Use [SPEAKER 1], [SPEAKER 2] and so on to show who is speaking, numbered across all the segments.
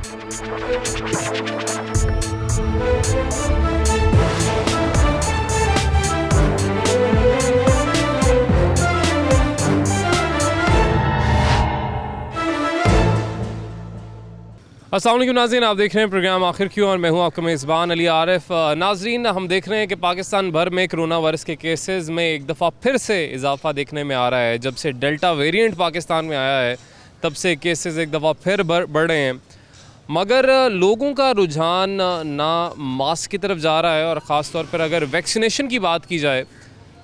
[SPEAKER 1] अस्सलाम वालेकुम नाज़रीन, आप देख रहे हैं प्रोग्राम आखिर क्यों और मैं हूं आपका मेज़बान अली आरिफ। नाज़रीन, हम देख रहे हैं कि पाकिस्तान भर में कोरोना वायरस के केसेस में एक दफ़ा फिर से इजाफा देखने में आ रहा है। जब से डेल्टा वेरिएंट पाकिस्तान में आया है तब से केसेस एक दफ़ा फिर बढ़ रहे हैं, मगर लोगों का रुझान ना मास्क की तरफ जा रहा है। और ख़ास तौर पर अगर वैक्सीनेशन की बात की जाए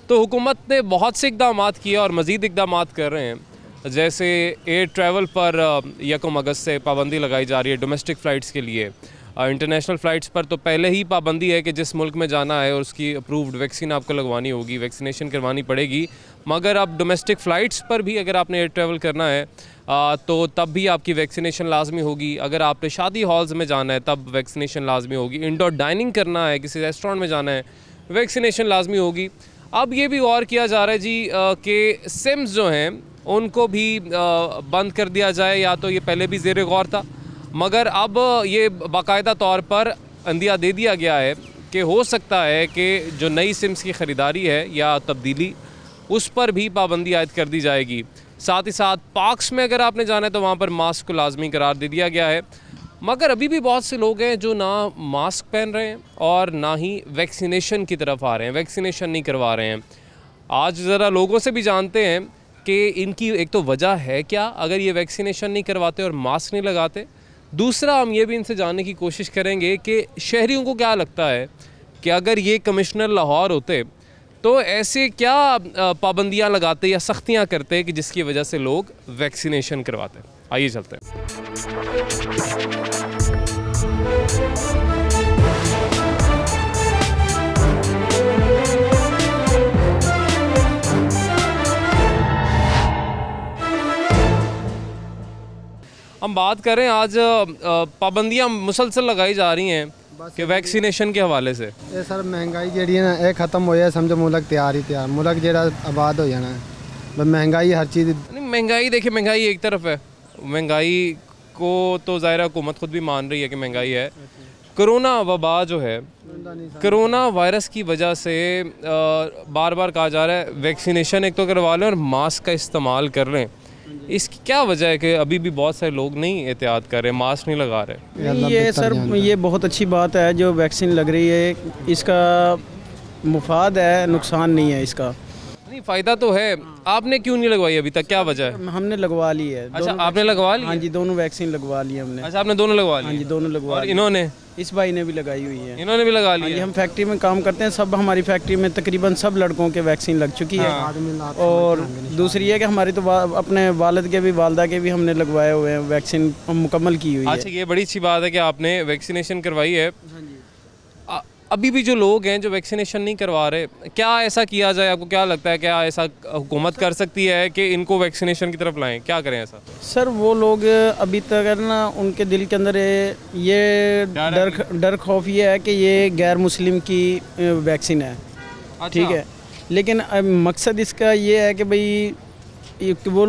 [SPEAKER 1] तो हुकूमत ने बहुत से इक़दाम किए और मज़ीद इक़दाम कर रहे हैं। जैसे एयर ट्रैवल पर 1 अगस्त से पाबंदी लगाई जा रही है डोमेस्टिक फ़्लाइट्स के लिए। इंटरनेशनल फ़्लाइट्स पर तो पहले ही पाबंदी है कि जिस मुल्क में जाना है और उसकी अप्रूव्ड वैक्सीन आपको लगवानी होगी, वैक्सीनेशन करवानी पड़ेगी। मगर अब डोमेस्टिक फ़्लाइट्स पर भी अगर आपने एयर ट्रैवल करना है तो तब भी आपकी वैक्सीनेशन लाजमी होगी। अगर आपने शादी हॉल्स में जाना है तब वैक्सीनेशन लाजमी होगी। इंडोर डाइनिंग करना है, किसी रेस्टोरेंट में जाना है, वैक्सीनेशन लाजमी होगी। अब ये भी गौर किया जा रहा है जी कि सिम्स जो हैं उनको भी बंद कर दिया जाए, या तो ये पहले भी ज़ेर गौर था मगर अब ये बाकायदा तौर पर अंदिया दे दिया गया है कि हो सकता है कि जो नई सिम्स की ख़रीदारी है या तब्दीली उस पर भी पाबंदी आयद कर दी जाएगी। साथ ही साथ पार्क्स में अगर आपने जाना है तो वहाँ पर मास्क को लाजमी करार दे दिया गया है। मगर अभी भी बहुत से लोग हैं जो ना मास्क पहन रहे हैं और ना ही वैक्सीनेशन की तरफ आ रहे हैं, वैक्सीनेशन नहीं करवा रहे हैं। आज ज़रा लोगों से भी जानते हैं कि इनकी एक तो वजह है क्या अगर ये वैक्सीनेशन नहीं करवाते और मास्क नहीं लगाते। दूसरा, हम ये भी इनसे जानने की कोशिश करेंगे कि शहरियों को क्या लगता है कि अगर ये कमिश्नर लाहौर होते तो ऐसे क्या पाबंदियां लगाते या सख्तियां करते कि जिसकी वजह से लोग वैक्सीनेशन करवाते। आइए चलते हैं। हम बात करें, आज पाबंदियां मुसलसल लगाई जा रही हैं कि वैक्सीनेशन के हवाले से।
[SPEAKER 2] ये सर महंगाई जी है ना, ख़त्म हो जाए समझो मुल्क तैयार ही तैयार, मुल्क जो आबाद हो जाना है। महंगाई हर चीज़
[SPEAKER 1] नहीं, महंगाई देखिए, महंगाई एक तरफ है, महंगाई को तो ज़ाहिर हुकूमत खुद भी मान रही है कि महंगाई है। कोरोना वबा जो है, कोरोना वायरस की वजह से बार बार कहा जा रहा है वैक्सीनेशन एक तो करवा लें और मास्क का इस्तेमाल कर लें। इसकी क्या वजह है कि अभी भी बहुत सारे लोग नहीं एहतियात कर रहे, मास्क नहीं लगा रहे?
[SPEAKER 3] ये सर, ये बहुत अच्छी बात है जो वैक्सीन लग रही है, इसका मुफाद है, नुकसान नहीं है इसका।
[SPEAKER 1] नहीं, फ़ायदा तो है। आपने क्यों नहीं लगवाई अभी तक, क्या वजह है?
[SPEAKER 3] हमने लगवा ली है।
[SPEAKER 1] अच्छा, आपने लगवा ली?
[SPEAKER 3] हाँ जी, दोनों वैक्सीन लगवा ली हमने।
[SPEAKER 1] अच्छा, आपने दोनों लगवा ली?
[SPEAKER 3] हाँ जी, दोनों लगवा ली।
[SPEAKER 1] इन्होंने,
[SPEAKER 3] इस भाई ने भी लगाई हुई है।
[SPEAKER 1] इन्होंने भी लगा ली है।
[SPEAKER 3] हम फैक्ट्री में काम करते हैं, सब हमारी फैक्ट्री में तकरीबन सब लड़कों के वैक्सीन लग चुकी है। और दूसरी है कि हमारी तो अपने वालिद के भी, वालदा के भी हमने लगवाए हुए हैं, वैक्सीन मुकम्मल की हुई है।
[SPEAKER 1] अच्छा, ये बड़ी अच्छी बात है कि आपने वैक्सीनेशन करवाई है। अभी भी जो लोग हैं जो वैक्सीनेशन नहीं करवा रहे, क्या ऐसा किया जाए? आपको क्या लगता है, क्या ऐसा हुकूमत कर सकती है कि इनको वैक्सीनेशन की तरफ लाएं? क्या करें ऐसा?
[SPEAKER 3] सर, वो लोग अभी तक है ना, उनके दिल के अंदर ये डर खौफ ये है कि ये गैर मुस्लिम की वैक्सीन है।
[SPEAKER 1] अच्छा।
[SPEAKER 3] ठीक है, लेकिन मकसद इसका ये है कि भाई वो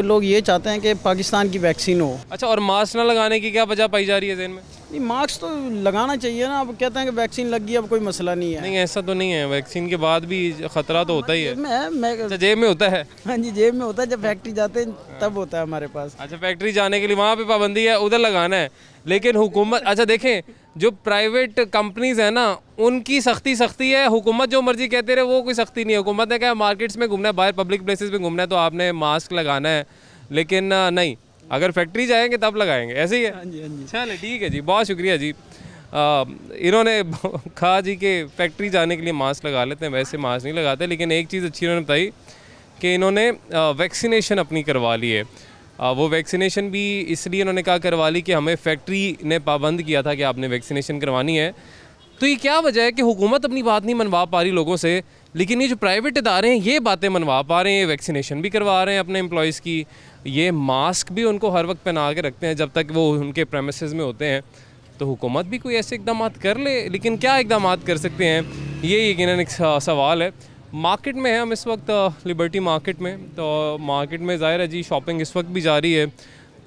[SPEAKER 3] लोग ये चाहते हैं कि पाकिस्तान की वैक्सीन हो।
[SPEAKER 1] अच्छा, और मास्क ना लगाने की क्या वजह पाई जा रही है ज़हन में?
[SPEAKER 3] नहीं, मास्क तो लगाना चाहिए ना। अब कहते हैं कि वैक्सीन लग गई, अब कोई मसला नहीं है।
[SPEAKER 1] नहीं, ऐसा तो नहीं है, वैक्सीन के बाद भी ख़तरा तो होता ही है।
[SPEAKER 3] अच्छा,
[SPEAKER 1] जेब में होता है?
[SPEAKER 3] हाँ जी, जेब में होता है। जब फैक्ट्री जाते हैं तब होता है हमारे पास।
[SPEAKER 1] अच्छा, फैक्ट्री जाने के लिए वहाँ पे पाबंदी है, उधर लगाना है। लेकिन हुकूमत, अच्छा देखें, जो प्राइवेट कंपनीज़ है ना उनकी सख्ती है, हुकूमत जो मर्जी कहते रहे वो कोई सख्ती नहीं है। हुकूमत ने कहा मार्केट्स में घूमना है, बाहर पब्लिक प्लेसेस में घूमना है तो आपने मास्क लगाना है, लेकिन नहीं, अगर फैक्ट्री जाएंगे तब लगाएंगे, ऐसे ही है।
[SPEAKER 3] हाँ जी, हाँ जी।
[SPEAKER 1] चले, ठीक है जी, बहुत शुक्रिया जी। इन्होंने कहा जी कि फैक्ट्री जाने के लिए मास्क लगा लेते हैं, वैसे मास्क नहीं लगाते। लेकिन एक चीज़ अच्छी इन्होंने बताई कि इन्होंने वैक्सीनेशन अपनी करवा ली है। वो वैक्सीनेशन भी इसलिए इन्होंने कहा करवा ली कि हमें फैक्ट्री ने पाबंद किया था कि आपने वैक्सीनेशन करवानी है। तो ये क्या वजह है कि हुकूमत अपनी बात नहीं मनवा पा रही लोगों से, लेकिन ये जो प्राइवेट इदारे हैं ये बातें मनवा पा रहे हैं, ये वैक्सीनेशन भी करवा रहे हैं अपने एम्प्लॉयज़ की, ये मास्क भी उनको हर वक्त पहना के रखते हैं जब तक वो उनके प्रेमिसेस में होते हैं। तो हुकूमत भी कोई ऐसे इकदाम कर ले, लेकिन क्या इकदाम कर सकते हैं, ये यकीनन एक सवाल है। मार्केट में है हम इस वक्त, लिबर्टी मार्केट में। तो मार्केट में ज़ाहिर है जी शॉपिंग इस वक्त भी जारी है।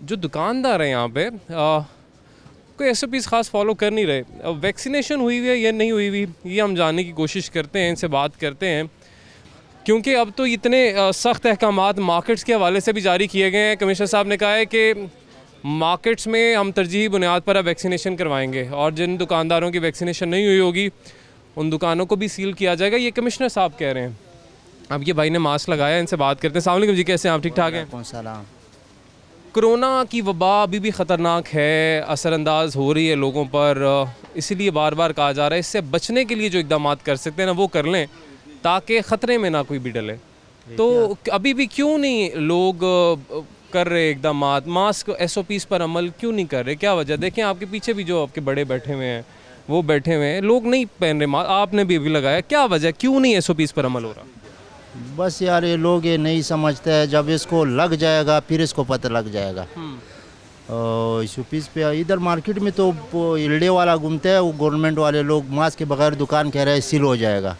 [SPEAKER 1] जो दुकानदार हैं यहाँ पे कोई SOPs ख़ास फॉलो कर नहीं रहे। अब वैक्सीनेशन हुई हुई है या नहीं हुई हुई ये हम जानने की कोशिश करते हैं, इनसे बात करते हैं, क्योंकि अब तो इतने सख्त अहकामात मार्केट्स के हवाले से भी जारी किए गए हैं। कमिश्नर साहब ने कहा है कि मार्केट्स में हम तरजीही बुनियाद पर अब वैक्सीनेशन करवाएंगे और जिन दुकानदारों की वैक्सीनेशन नहीं हुई होगी उन दुकानों को भी सील किया जाएगा, ये कमिश्नर साहब कह रहे हैं। अब ये भाई ने मास्क लगाया, इनसे बात करते हैं। अस्सलाम वालेकुम जी, कैसे हैं आप? ठीक ठाक हैं?
[SPEAKER 4] सलाम।
[SPEAKER 1] कोरोना की वबा अभी भी ख़तरनाक है, असरअंदाज हो रही है लोगों पर, इसीलिए बार बार कहा जा रहा है इससे बचने के लिए जो इक़दाम कर सकते हैं ना वो कर लें ताकि ख़तरे में ना कोई भी डले। तो अभी भी क्यों नहीं लोग कर रहे इक़दाम, मास्क SOPs पर अमल क्यों नहीं कर रहे? क्या वजह? देखें आपके पीछे भी जो आपके बड़े बैठे हुए हैं वो बैठे हुए हैं, लोग नहीं पहन रहे मास्क, आपने भी अभी लगाया, क्या वजह, क्यों नहीं SOPs पर अमल हो रहा?
[SPEAKER 4] बस यार ये लोग ये नहीं समझते हैं, जब इसको लग जाएगा फिर इसको पता लग जाएगा। SOPs पे इधर मार्केट में तो इल्डे वाला घूमते हैं, वो गवर्नमेंट वाले लोग मास्क के बगैर दुकान कह रहे हैं सील हो जाएगा,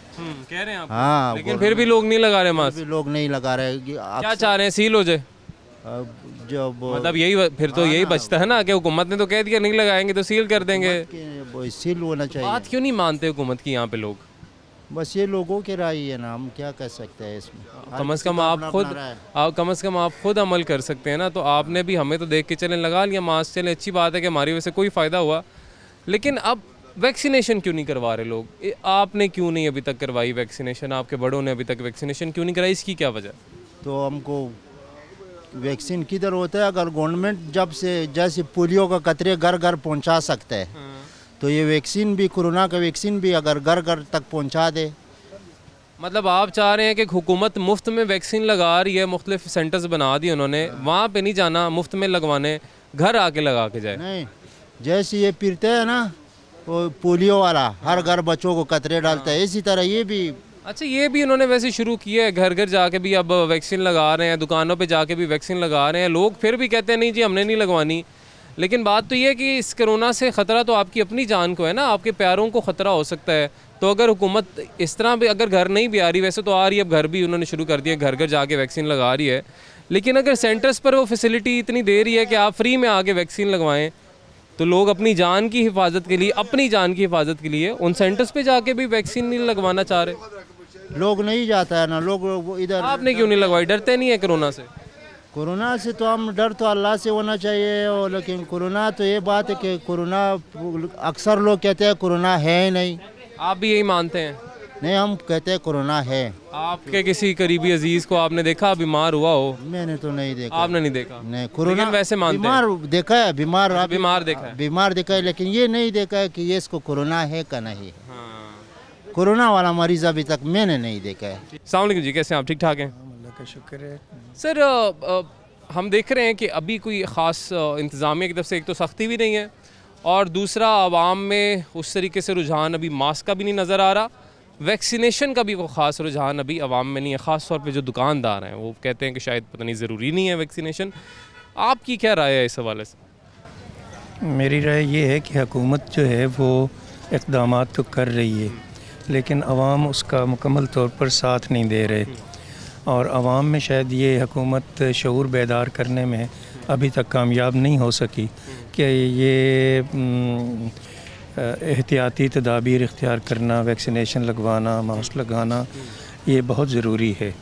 [SPEAKER 1] कह रहे हैं आप।
[SPEAKER 4] हाँ,
[SPEAKER 1] लेकिन फिर भी लोग नहीं लगा रहे मास्क,
[SPEAKER 4] लोग नहीं लगा रहे।
[SPEAKER 1] क्या चाह रहे हैं, सील हो जाए?
[SPEAKER 4] जब
[SPEAKER 1] मतलब यही फिर तो यही बचता है ना कि हुकूमत ने तो कह दिया नहीं लगाएंगे तो सील कर देंगे।
[SPEAKER 4] सील होना चाहिए।
[SPEAKER 1] बात क्यों नहीं मानते हुकूमत की यहाँ पे लोग?
[SPEAKER 4] बस ये लोगों की राय है ना, हम क्या कह सकते हैं इसमें।
[SPEAKER 1] कम से कम आप खुद अमल कर सकते हैं ना। तो आपने भी हमें तो देख के चलें, लगा लिया मास्क, चलें, अच्छी बात है कि हमारी वजह से कोई फ़ायदा हुआ, लेकिन अब वैक्सीनेशन क्यों नहीं करवा रहे लोग? आपने क्यों नहीं अभी तक करवाई वैक्सीनेशन? आपके बड़ों ने अभी तक वैक्सीनेशन क्यों नहीं कराई? इसकी क्या वजह?
[SPEAKER 4] तो हमको वैक्सीन किधर होता है? अगर गवर्नमेंट जब से जैसे पोलियो का कतरे घर घर पहुंचा सकता है तो ये वैक्सीन भी, कोरोना का वैक्सीन भी अगर घर घर तक पहुंचा दे।
[SPEAKER 1] मतलब आप चाह रहे हैं कि हुकूमत मुफ्त में वैक्सीन लगा रही है, मुख्तलिफ सेंटर्स बना दिए उन्होंने, वहाँ पे नहीं जाना मुफ्त में लगवाने, घर आके लगा के जाए?
[SPEAKER 4] नहीं, जैसे ये पीते हैं ना वो पोलियो वाला, हर घर बच्चों को कतरे डालता है, इसी तरह ये भी।
[SPEAKER 1] अच्छा, ये भी उन्होंने वैसे शुरू किया है, घर घर जाके भी अब वैक्सीन लगा रहे हैं, दुकानों पे जाके भी वैक्सीन लगा रहे हैं। लोग फिर भी कहते हैं नहीं जी हमने नहीं लगवानी, लेकिन बात तो ये है कि इस कोरोना से ख़तरा तो आपकी अपनी जान को है ना, आपके प्यारों को ख़तरा हो सकता है। तो अगर हुकूमत इस तरह भी अगर घर नहीं भी आ रही, वैसे तो आ रही है, अब घर भी उन्होंने शुरू कर दिया, घर घर जाके वैक्सीन लगा रही है, लेकिन अगर सेंटर्स पर वो फैसिलिटी इतनी दे रही है कि आप फ्री में आके वैक्सीन लगवाएं, तो लोग अपनी जान की हिफाजत के लिए, अपनी जान की हिफाजत के लिए उन सेंटर्स पे जाके भी वैक्सीन नहीं लगवाना चाह रहे।
[SPEAKER 4] लोग नहीं जाता है ना, लोग इधर।
[SPEAKER 1] आपने क्यों नहीं लगवाई? डरते नहीं है कोरोना से?
[SPEAKER 4] कोरोना से तो हम डर तो अल्लाह से होना चाहिए, और लेकिन कोरोना तो ये बात है कि कोरोना, अक्सर लोग कहते हैं कोरोना है ही नहीं।
[SPEAKER 1] आप भी यही मानते हैं?
[SPEAKER 4] नहीं, हम कहते हैं कोरोना है।
[SPEAKER 1] आपके किसी करीबी अजीज को आपने देखा बीमार हुआ हो?
[SPEAKER 4] मैंने तो नहीं देखा।
[SPEAKER 1] आपने नहीं देखा?
[SPEAKER 4] नहीं, कोरोना
[SPEAKER 1] वैसे मानते
[SPEAKER 4] बीमार देखा है, बीमार
[SPEAKER 1] देखा है,
[SPEAKER 4] बीमार देखा है, लेकिन ये नहीं देखा है कि ये इसको कोरोना है का नहीं। कोरोना वाला मरीज अभी तक मैंने नहीं देखा है।
[SPEAKER 1] अस्सलाम वालेकुम जी, कैसे हैं आप? ठीक ठाक हैं?
[SPEAKER 3] का शुक्र है
[SPEAKER 1] सर। हम देख रहे हैं कि अभी कोई ख़ास इंतज़ामिया की तरफ से एक तो सख्ती भी नहीं है, और दूसरा आवाम में उस तरीके से रुझान अभी मास्क का भी नहीं नज़र आ रहा, वैक्सीनेशन का भी कोई ख़ास रुझान अभी आवाम में नहीं है। ख़ास तौर पे जो दुकानदार हैं वो कहते हैं कि शायद पता नहीं ज़रूरी नहीं है वैक्सीनेशन। आपकी क्या राय है इस हवाले से?
[SPEAKER 5] मेरी राय ये है कि हुकूमत जो है वो इक़दाम तो कर रही है, लेकिन आवाम उसका मुकम्मल तौर पर साथ नहीं दे रहे, और आवाम में शायद ये हुकूमत शऊर बेदार करने में अभी तक कामयाब नहीं हो सकी कि ये एहतियाती तदाबीर इख्तियार करना, वैक्सीनेशन लगवाना, मास्क लगाना, ये बहुत ज़रूरी है।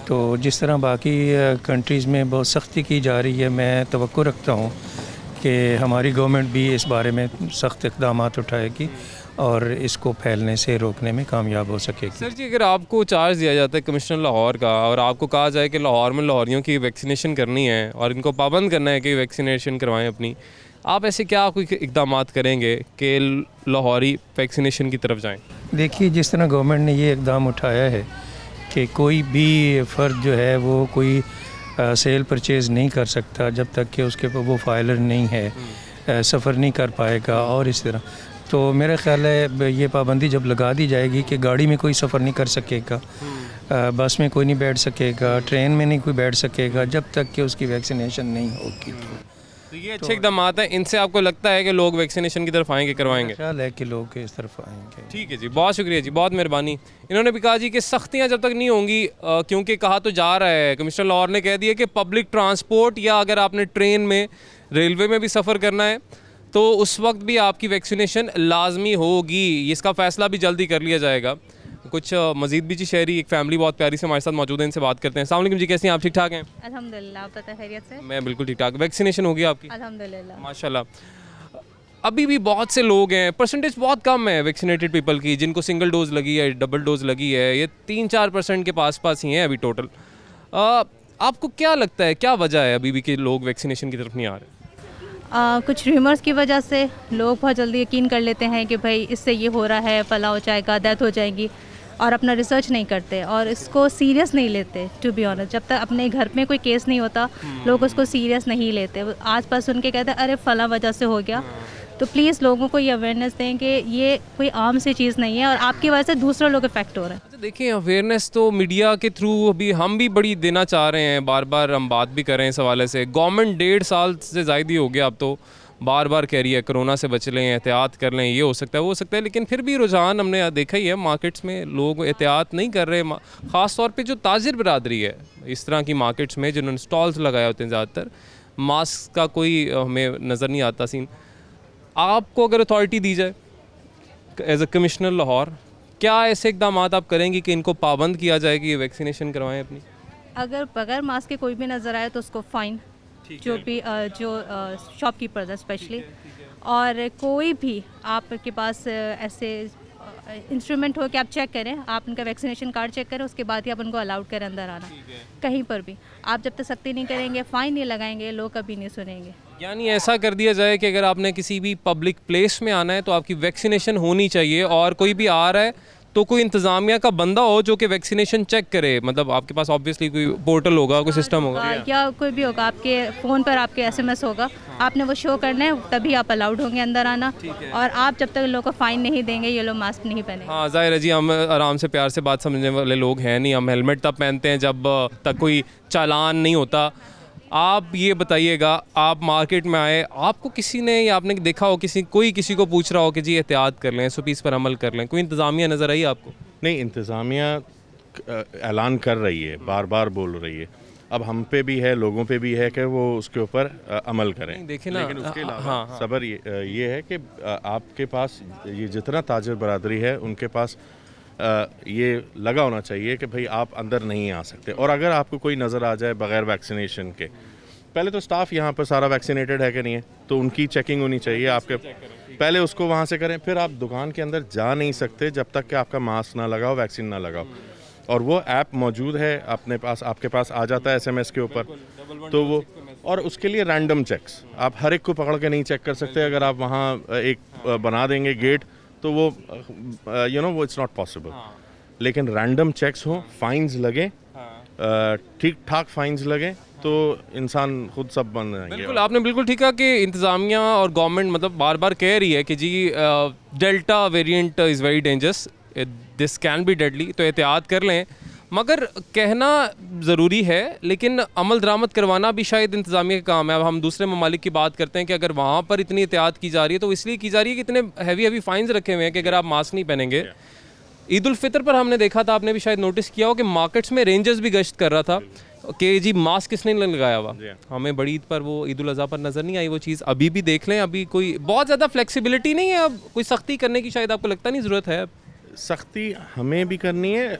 [SPEAKER 5] तो जिस तरह बाकी कंट्रीज़ में बहुत सख्ती की जा रही है, मैं तवक्को रखता हूँ कि हमारी गवर्नमेंट भी इस बारे में सख्त इक़दाम उठाएगी और इसको फैलने से रोकने में कामयाब हो सकेगी।
[SPEAKER 1] सर जी, अगर आपको चार्ज दिया जाता है कमिश्नर लाहौर का और आपको कहा जाए कि लाहौर में लाहौरियों की वैक्सीनेशन करनी है और इनको पाबंद करना है कि वैक्सीनेशन करवाएं अपनी, आप ऐसे क्या कोई इक़दाम करेंगे कि लाहौरी वैक्सीनेशन की तरफ जाएं?
[SPEAKER 5] देखिए, जिस तरह गवर्नमेंट ने ये इक़दाम उठाया है कि कोई भी फ़र्द जो है वो कोई सेल परचेज़ नहीं कर सकता जब तक कि उसके पास वो फाइलर नहीं है, सफ़र नहीं कर पाएगा, और इस तरह तो मेरा ख्याल है ये पाबंदी जब लगा दी जाएगी कि गाड़ी में कोई सफ़र नहीं कर सकेगा, बस में कोई नहीं बैठ सकेगा, ट्रेन में नहीं कोई बैठ सकेगा जब तक कि उसकी वैक्सीनेशन नहीं होगी।
[SPEAKER 1] तो ये अच्छे इक़दाम हैं, इनसे आपको लगता है कि लोग वैक्सीनेशन की तरफ आएंगे, करवाएंगे?
[SPEAKER 5] ख्याल है कि लोग इस तरफ आएंगे।
[SPEAKER 1] ठीक है जी, बहुत शुक्रिया जी, बहुत मेहरबानी। इन्होंने भी कहा जी कि सख्तियाँ जब तक नहीं होंगी, क्योंकि कहा तो जा रहा है, कमिश्नर लाहौर ने कह दिया कि पब्लिक ट्रांसपोर्ट या अगर आपने ट्रेन में, रेलवे में भी सफ़र करना है तो उस वक्त भी आपकी वैक्सीनेशन लाजमी होगी। इसका फ़ैसला भी जल्दी कर लिया जाएगा। कुछ मजीद भी जी शहरी एक फैमिली बहुत प्यारी से हमारे साथ मौजूद है, इनसे बात करते हैं। अस्सलाम वालेकुम जी, कैसी हैं आप? ठीक ठाक हैं?
[SPEAKER 6] अल्हम्दुलिल्लाह, आप पता खैरियत से?
[SPEAKER 1] मैं बिल्कुल ठीक ठाक। वैक्सीनेशन होगी आपकी?
[SPEAKER 6] अल्हम्दुलिल्लाह।
[SPEAKER 1] माशाल्लाह। अभी भी बहुत से लोग हैं, परसेंटेज बहुत कम है वैक्सीनेटेड पीपल की, जिनको सिंगल डोज लगी है, डबल डोज लगी है, ये 3-4% के पास ही हैं अभी टोटल। आपको क्या लगता है, क्या वजह है अभी भी कि लोग वैक्सीनेशन की तरफ नहीं आ रहे?
[SPEAKER 6] कुछ र्यूमर्स की वजह से लोग बहुत जल्दी यकीन कर लेते हैं कि भाई इससे ये हो रहा है, फला हो जाएगा, डेथ हो जाएगी, और अपना रिसर्च नहीं करते और इसको सीरियस नहीं लेते। टू बी ऑनेस्ट, जब तक अपने घर में कोई केस नहीं होता लोग उसको सीरियस नहीं लेते। आस पास सुन के कहते हैं अरे फला वजह से हो गया। तो प्लीज़ लोगों को ये अवेयरनेस दें कि ये कोई आम सी चीज़ नहीं है और आपकी वजह से दूसरे लोग इफेक्ट हो रहे हैं।
[SPEAKER 1] अच्छा देखिए, अवेयरनेस तो मीडिया के थ्रू अभी हम भी बड़ी देना चाह रहे हैं, बार बार हम बात भी कर रहे हैं इस हवाले से। गवर्नमेंट 1.5 साल से ज़्यादा ही हो गया अब तो, बार बार कह रही है कोरोना से बच लें, एहतियात कर लें, ये हो सकता है वो हो सकता है, लेकिन फिर भी रुझान हमने देखा ही है मार्केट्स में, लोग एहतियात नहीं कर रहे। ख़ास तौर पे जो ताजिर बरादरी है इस तरह की मार्केट्स में, जिन्होंने स्टॉल्स लगाए होते हैं, ज़्यादातर मास्क का कोई हमें नज़र नहीं आता सीन। आपको अगर अथॉरिटी दी जाए एज अ कमिश्नर लाहौर, क्या ऐसे इकदाम आप करेंगे कि इनको पाबंद किया जाए कि ये वैक्सीनेशन करवाएं अपनी?
[SPEAKER 6] अगर बगैर मास्क के कोई भी नज़र आए तो उसको फ़ाइन, जो भी जो शॉपकीपर्स है स्पेशली, और कोई भी आपके पास ऐसे इंस्ट्रूमेंट हो कि आप चेक करें, आप उनका वैक्सीनेशन कार्ड चेक करें, उसके बाद ही आप उनको अलाउड करें अंदर आना। कहीं पर भी आप जब तक सख्ती नहीं करेंगे, फ़ाइन नहीं लगाएंगे, लोग कभी नहीं सुनेंगे।
[SPEAKER 1] यानी ऐसा कर दिया जाए कि अगर आपने किसी भी पब्लिक प्लेस में आना है तो आपकी वैक्सीनेशन होनी चाहिए, और कोई भी आ रहा है तो कोई इंतज़ामिया का बंदा हो जो कि वैक्सीनेशन चेक करे। मतलब आपके पास ऑब्वियसली कोई पोर्टल होगा, कोई सिस्टम होगा,
[SPEAKER 6] या कोई भी होगा, आपके फ़ोन पर आपके SMS होगा, आपने वो शो करना है, तभी आप अलाउड होंगे अंदर आना। और आप जब तक लोगों को फ़ाइन नहीं देंगे, ये लोग मास्क नहीं पहनेंगे।
[SPEAKER 1] हाँ ज़ाहिर है जी, हम आराम से प्यार से बात समझने वाले लोग हैं नहीं, हम हेलमेट तब पहनते हैं जब तक कोई चालान नहीं होता। आप ये बताइएगा, आप मार्केट में आए, आपको किसी ने या आपने देखा हो कोई किसी को पूछ रहा हो कि जी एहतियात कर लें, SOPs पर अमल कर लें, कोई इंतज़ामिया नज़र आई आपको?
[SPEAKER 7] नहीं, इंतज़ामिया ऐलान कर रही है, बार बार बोल रही है। अब हम पे भी है, लोगों पे भी है कि वो उसके ऊपर अमल करें।
[SPEAKER 1] देखिए ना,
[SPEAKER 7] लेकिन उसके अलावा सबर ये है कि आपके पास ये जितना ताजिर बरादरी है उनके पास ये लगा होना चाहिए कि भाई आप अंदर नहीं आ सकते। और अगर आपको कोई नज़र आ जाए बग़ैर वैक्सीनेशन के, पहले तो स्टाफ यहाँ पर सारा वैक्सीनेटेड है कि नहीं है, तो उनकी चेकिंग होनी चाहिए आपके, पहले उसको वहाँ से करें। फिर आप दुकान के अंदर जा नहीं सकते जब तक कि आपका मास्क ना लगाओ, वैक्सीन ना लगाओ। और वो ऐप मौजूद है अपने पास, आपके पास आ जाता है SMS के ऊपर, तो वो, और उसके लिए रैंडम चेक्स, आप हर एक को पकड़ के नहीं चेक कर सकते। अगर आप वहाँ एक बना देंगे गेट तो वो वो इट्स नॉट पॉसिबल। लेकिन रैंडम चेक्स हो, फाइन्स लगे, ठीक ठाक फाइन्स लगे, तो इंसान खुद सब बन जाएंगे।
[SPEAKER 1] बिल्कुल, आपने बिल्कुल ठीक कहा कि इंतज़ामिया और गवर्नमेंट मतलब बार बार कह रही है कि जी delta variant is very dangerous, this can be deadly, तो एहतियात कर लें। मगर कहना ज़रूरी है, लेकिन अमल दरामद करवाना भी शायद इंतज़ामिया का काम है। अब हम दूसरे ममालिक की बात करते हैं कि अगर वहाँ पर इतनी एहतियात की जा रही है तो इसलिए की जा रही है कि इतने हैवी फाइन्स रखे हुए हैं कि अगर आप मास्क नहीं पहनेंगे। ईद उल फितर पर हमने देखा था, आपने भी शायद नोटिस किया हो कि मार्केट्स में रेंजर्स भी गश्त कर रहा था कि जी मास्क किसने लगाया हुआ। हमें बड़ी ईद पर, वो ईद उल अज़हा पर नज़र नहीं आई वो चीज़। अभी भी देख लें, अभी कोई बहुत ज़्यादा फ्लेक्सिबिलिटी नहीं है, अब कोई सख्ती करने की शायद आपको लगता नहीं ज़रूरत है।
[SPEAKER 7] सख्ती हमें भी करनी है,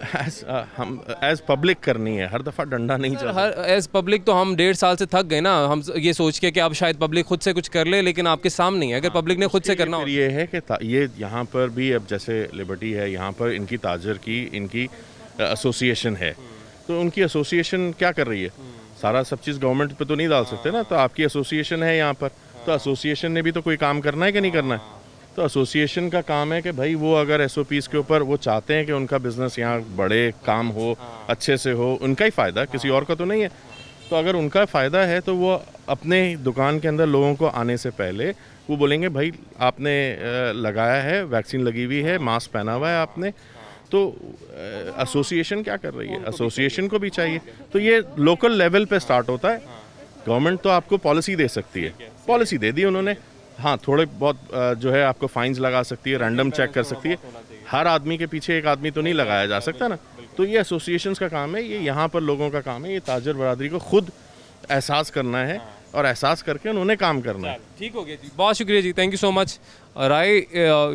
[SPEAKER 7] एज पब्लिक करनी है, हर दफ़ा डंडा नहीं चलता।
[SPEAKER 1] एज पब्लिक तो हम 1.5 साल से थक गए ना, हम ये सोच के कि अब शायद पब्लिक खुद से कुछ कर ले, लेकिन आपके सामने है, अगर पब्लिक ने खुद से करना हो।
[SPEAKER 7] ये है कि ये यहाँ पर भी, अब जैसे लिबर्टी है, यहाँ पर इनकी ताजर की इनकी एसोसिएशन है, तो उनकी एसोसिएशन क्या कर रही है? सारा सब चीज़ गवर्नमेंट पे तो नहीं डाल सकते ना, तो आपकी एसोसिएशन है यहाँ पर, तो एसोसिएशन ने भी तो कोई काम करना है कि नहीं करना है। तो एसोसिएशन का काम है कि भाई वो अगर SOPs के ऊपर वो चाहते हैं कि उनका बिज़नेस यहाँ बड़े, काम हो, अच्छे से हो, उनका ही फ़ायदा, किसी और का तो नहीं है। तो अगर उनका फ़ायदा है तो वो अपने दुकान के अंदर लोगों को आने से पहले वो बोलेंगे भाई आपने लगाया है, वैक्सीन लगी हुई है, मास्क पहना हुआ है आपने। तो एसोसिएशन क्या कर रही है? एसोसिएशन को भी चाहिए। तो ये लोकल लेवल पे स्टार्ट होता है। गवर्नमेंट तो आपको पॉलिसी दे सकती है, पॉलिसी दे दी उन्होंने, हाँ थोड़े बहुत जो है आपको फाइन्स लगा सकती है, रैंडम चेक कर सकती है। हर आदमी के पीछे एक आदमी तो नहीं लगाया जा सकता ना। तो ये एसोसिएशंस का काम है, ये यहाँ पर लोगों का काम है, ये ताजर बरादरी को खुद एहसास करना है और एहसास करके उन्होंने काम करना है।
[SPEAKER 1] ठीक हो गया जी, बहुत शुक्रिया जी, थैंक यू सो मच। राय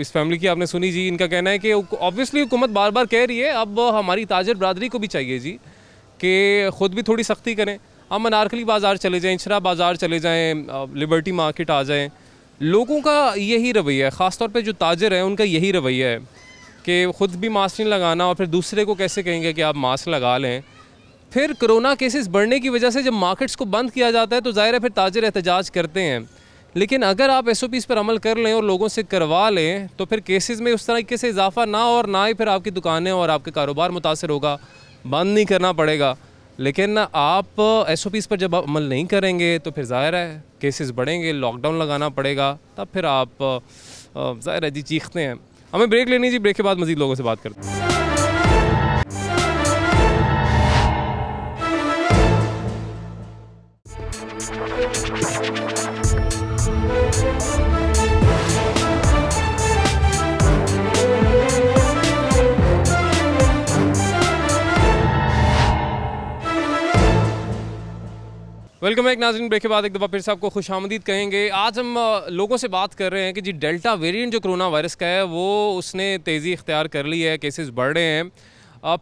[SPEAKER 1] इस फैमिली की आपने सुनी जी। इनका कहना है कि ऑब्वियसली हुकूमत बार बार कह रही है, अब हमारी ताजर बरादरी को भी चाहिए जी कि ख़ुद भी थोड़ी सख्ती करें। हम अनारकली बाज़ार चले जाएँ, इंचरा बाज़ार चले जाएँ, लिबर्टी मार्केट आ जाएँ, लोगों का यही रवैया है, ख़ास तौर पे जो ताजर हैं उनका यही रवैया है कि ख़ुद भी मास्क नहीं लगाना और फिर दूसरे को कैसे कहेंगे कि आप मास्क लगा लें। फिर कोरोना केसेस बढ़ने की वजह से जब मार्केट्स को बंद किया जाता है तो ज़ाहिर है फिर ताजर एहतजाज करते हैं। लेकिन अगर आप SOPs पर अमल कर लें और लोगों से करवा लें तो फिर केसेस में उस तरीके से इजाफा ना और ना ही फिर आपकी दुकानें और आपके कारोबार मुतासर होगा, बंद नहीं करना पड़ेगा। लेकिन आप SOPs पर जब अमल नहीं करेंगे तो फिर ज़ाहिर है केसेस बढ़ेंगे, लॉकडाउन लगाना पड़ेगा, तब फिर आप ज़ाहिर है जी चीखते हैं। हमें ब्रेक लेनी जी, ब्रेक के बाद मज़ीद लोगों से बात करते हैं। वेलकम बैक नाज़रीन, ब्रेक के बाद एक दफ़ा फिर से आपको खुशामदीद कहेंगे। आज हम लोगों से बात कर रहे हैं कि जी डेल्टा वेरिएंट जो कोरोना वायरस का है वो उसने तेज़ी इख्तियार कर ली है, केसेस बढ़ रहे हैं,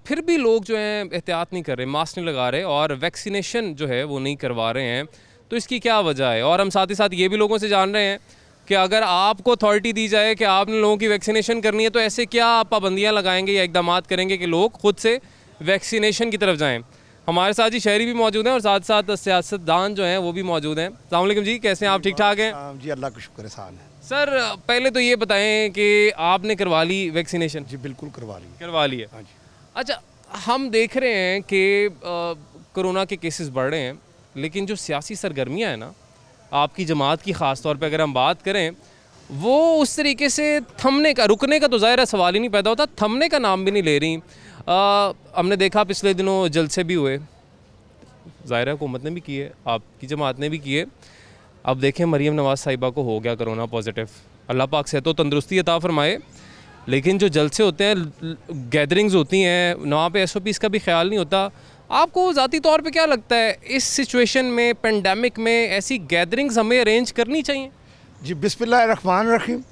[SPEAKER 1] फिर भी लोग जो हैं एहतियात नहीं कर रहे, मास्क नहीं लगा रहे और वैक्सीनेशन जो है वो नहीं करवा रहे हैं। तो इसकी क्या वजह है? और हम साथ ही साथ ये भी लोगों से जान रहे हैं कि अगर आपको अथॉरिटी दी जाए कि आपने लोगों की वैक्सीनेशन करनी है तो ऐसे क्या पाबंदियाँ लगाएंगे या इकदाम करेंगे कि लोग खुद से वैक्सीनेशन की तरफ जाएँ। हमारे साथ जी शहरी भी मौजूद हैं और साथ साथ सियासतदान जो हैं वो भी मौजूद हैं। अस्सलाम वालेकुम जी, कैसे हैं आप? ठीक ठाक हैं
[SPEAKER 8] जी, अल्लाह का शुक्र है, साल है।
[SPEAKER 1] सर पहले तो ये बताएं कि आपने करवा ली वैक्सीनेशन?
[SPEAKER 8] जी बिल्कुल करवा
[SPEAKER 1] ली है।
[SPEAKER 8] हाँ जी।
[SPEAKER 1] अच्छा, हम देख रहे हैं कि कोरोना के केसेस बढ़ रहे हैं, लेकिन जो सियासी सरगर्मियाँ हैं ना आपकी जमात की ख़ास तौर पे अगर हम बात करें, वो उस तरीके से थमने का, रुकने का तो ज़ाहिर है सवाल ही नहीं पैदा होता, थमने का नाम भी नहीं ले रही। हमने देखा पिछले दिनों जलसे भी हुए, ज़ाहिर है हुकूमत ने भी किए, आपकी जमात ने भी किए। अब देखें मरीम नवाज़ साहिबा को हो गया कोरोना पॉजिटिव, अल्लाह पाक से तो तंदुरुस्ती अता फरमाए। लेकिन जो जलसे होते हैं, गैदरिंग्स होती हैं, वहाँ पे SOPs का भी ख्याल नहीं होता। आपको ज़ाती तौर पे क्या लगता है इस सिचुएशन में, पेंडेमिक में, ऐसी गैदरिंग्स हमें अरेंज करनी चाहिए?
[SPEAKER 8] जी बिस्मिल्लाहिर्रहमानिर्रहीम।